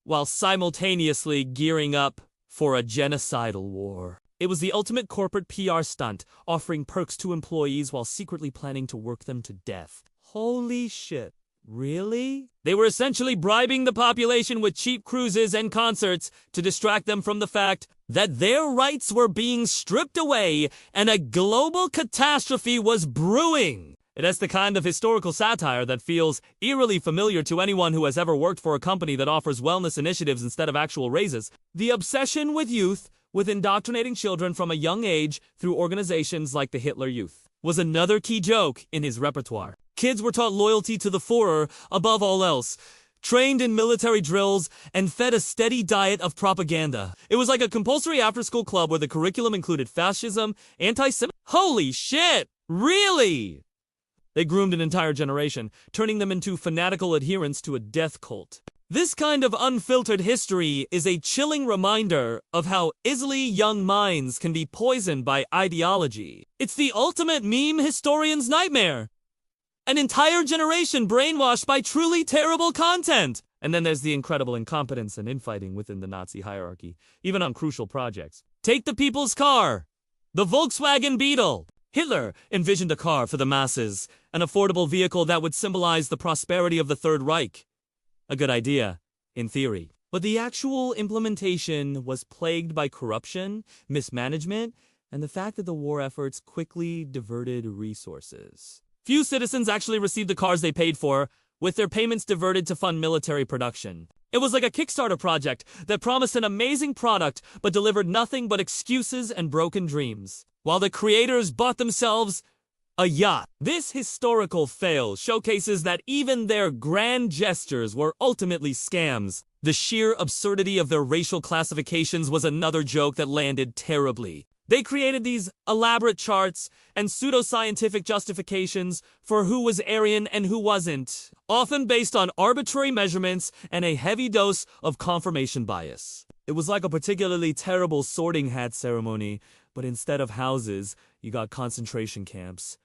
while simultaneously gearing up for a genocidal war. It was the ultimate corporate PR stunt, offering perks to employees while secretly planning to work them to death. Holy shit. Really? They were essentially bribing the population with cheap cruises and concerts to distract them from the fact that their rights were being stripped away and a global catastrophe was brewing. It has the kind of historical satire that feels eerily familiar to anyone who has ever worked for a company that offers wellness initiatives instead of actual raises. The obsession with youth, with indoctrinating children from a young age through organizations like the Hitler Youth, was another key joke in his repertoire. Kids were taught loyalty to the Führer above all else, trained in military drills, and fed a steady diet of propaganda. It was like a compulsory after-school club where the curriculum included fascism, anti-Semitism. Holy shit! Really? They groomed an entire generation, turning them into fanatical adherents to a death cult. This kind of unfiltered history is a chilling reminder of how easily young minds can be poisoned by ideology. It's the ultimate meme historian's nightmare. An entire generation brainwashed by truly terrible content. And then there's the incredible incompetence and infighting within the Nazi hierarchy, even on crucial projects. Take the people's car, the Volkswagen Beetle. Hitler envisioned a car for the masses, an affordable vehicle that would symbolize the prosperity of the Third Reich. A good idea, in theory. But the actual implementation was plagued by corruption, mismanagement, and the fact that the war efforts quickly diverted resources. Few citizens actually received the cars they paid for, with their payments diverted to fund military production. It was like a Kickstarter project that promised an amazing product but delivered nothing but excuses and broken dreams, while the creators bought themselves a yacht. This historical fail showcases that even their grand gestures were ultimately scams. The sheer absurdity of their racial classifications was another joke that landed terribly. They created these elaborate charts and pseudoscientific justifications for who was Aryan and who wasn't, often based on arbitrary measurements and a heavy dose of confirmation bias. It was like a particularly terrible sorting hat ceremony, but instead of houses, you got concentration camps.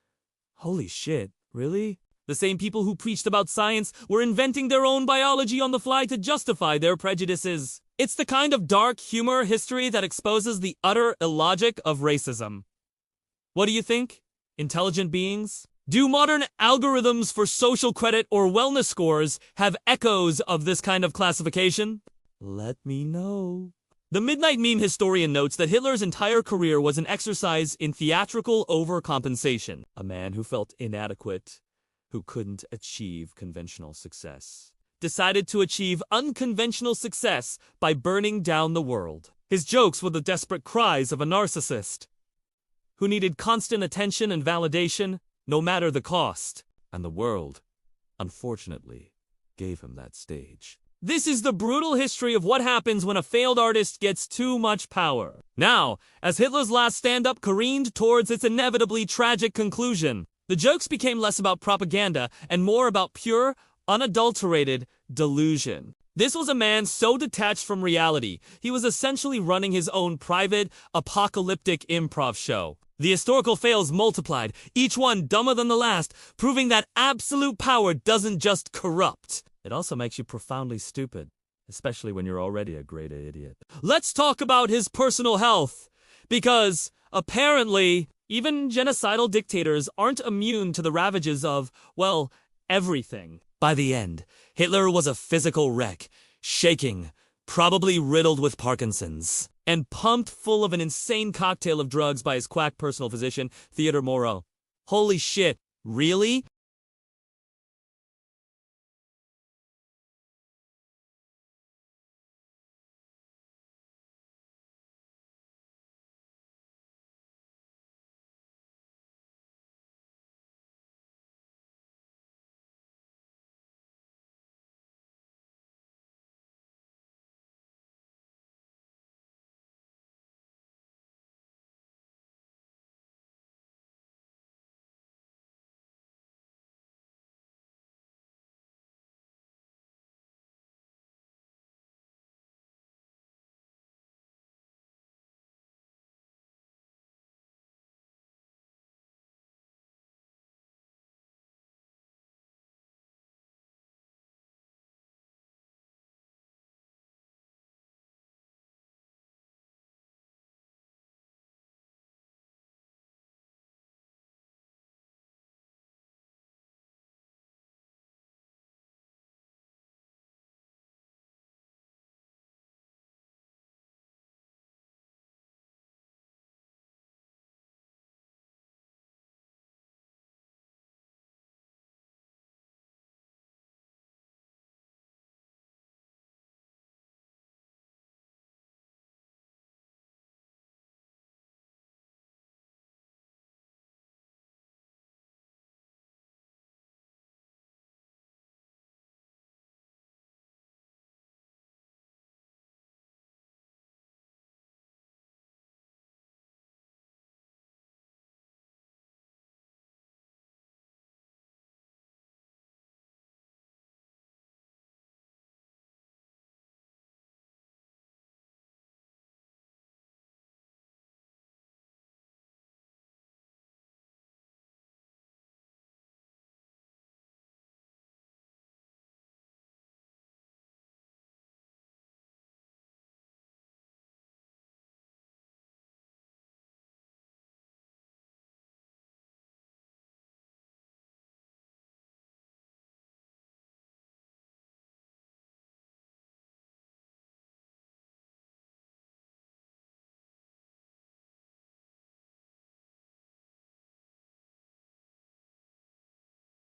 Holy shit, really? The same people who preached about science were inventing their own biology on the fly to justify their prejudices. It's the kind of dark humor history that exposes the utter illogic of racism. What do you think? Intelligent beings? Do modern algorithms for social credit or wellness scores have echoes of this kind of classification? Let me know. The Midnight Meme historian notes that Hitler's entire career was an exercise in theatrical overcompensation. A man who felt inadequate, who couldn't achieve conventional success, decided to achieve unconventional success by burning down the world. His jokes were the desperate cries of a narcissist who needed constant attention and validation, no matter the cost. And the world, unfortunately, gave him that stage. This is the brutal history of what happens when a failed artist gets too much power. Now, as Hitler's last stand-up careened towards its inevitably tragic conclusion, the jokes became less about propaganda and more about pure, unadulterated delusion. This was a man so detached from reality, he was essentially running his own private, apocalyptic improv show. The historical fails multiplied, each one dumber than the last, proving that absolute power doesn't just corrupt. It also makes you profoundly stupid, especially when you're already a great idiot. Let's talk about his personal health, because apparently, even genocidal dictators aren't immune to the ravages of, well, everything. By the end, Hitler was a physical wreck, shaking, probably riddled with Parkinson's, and pumped full of an insane cocktail of drugs by his quack personal physician, Theodor Moreau. Holy shit, really?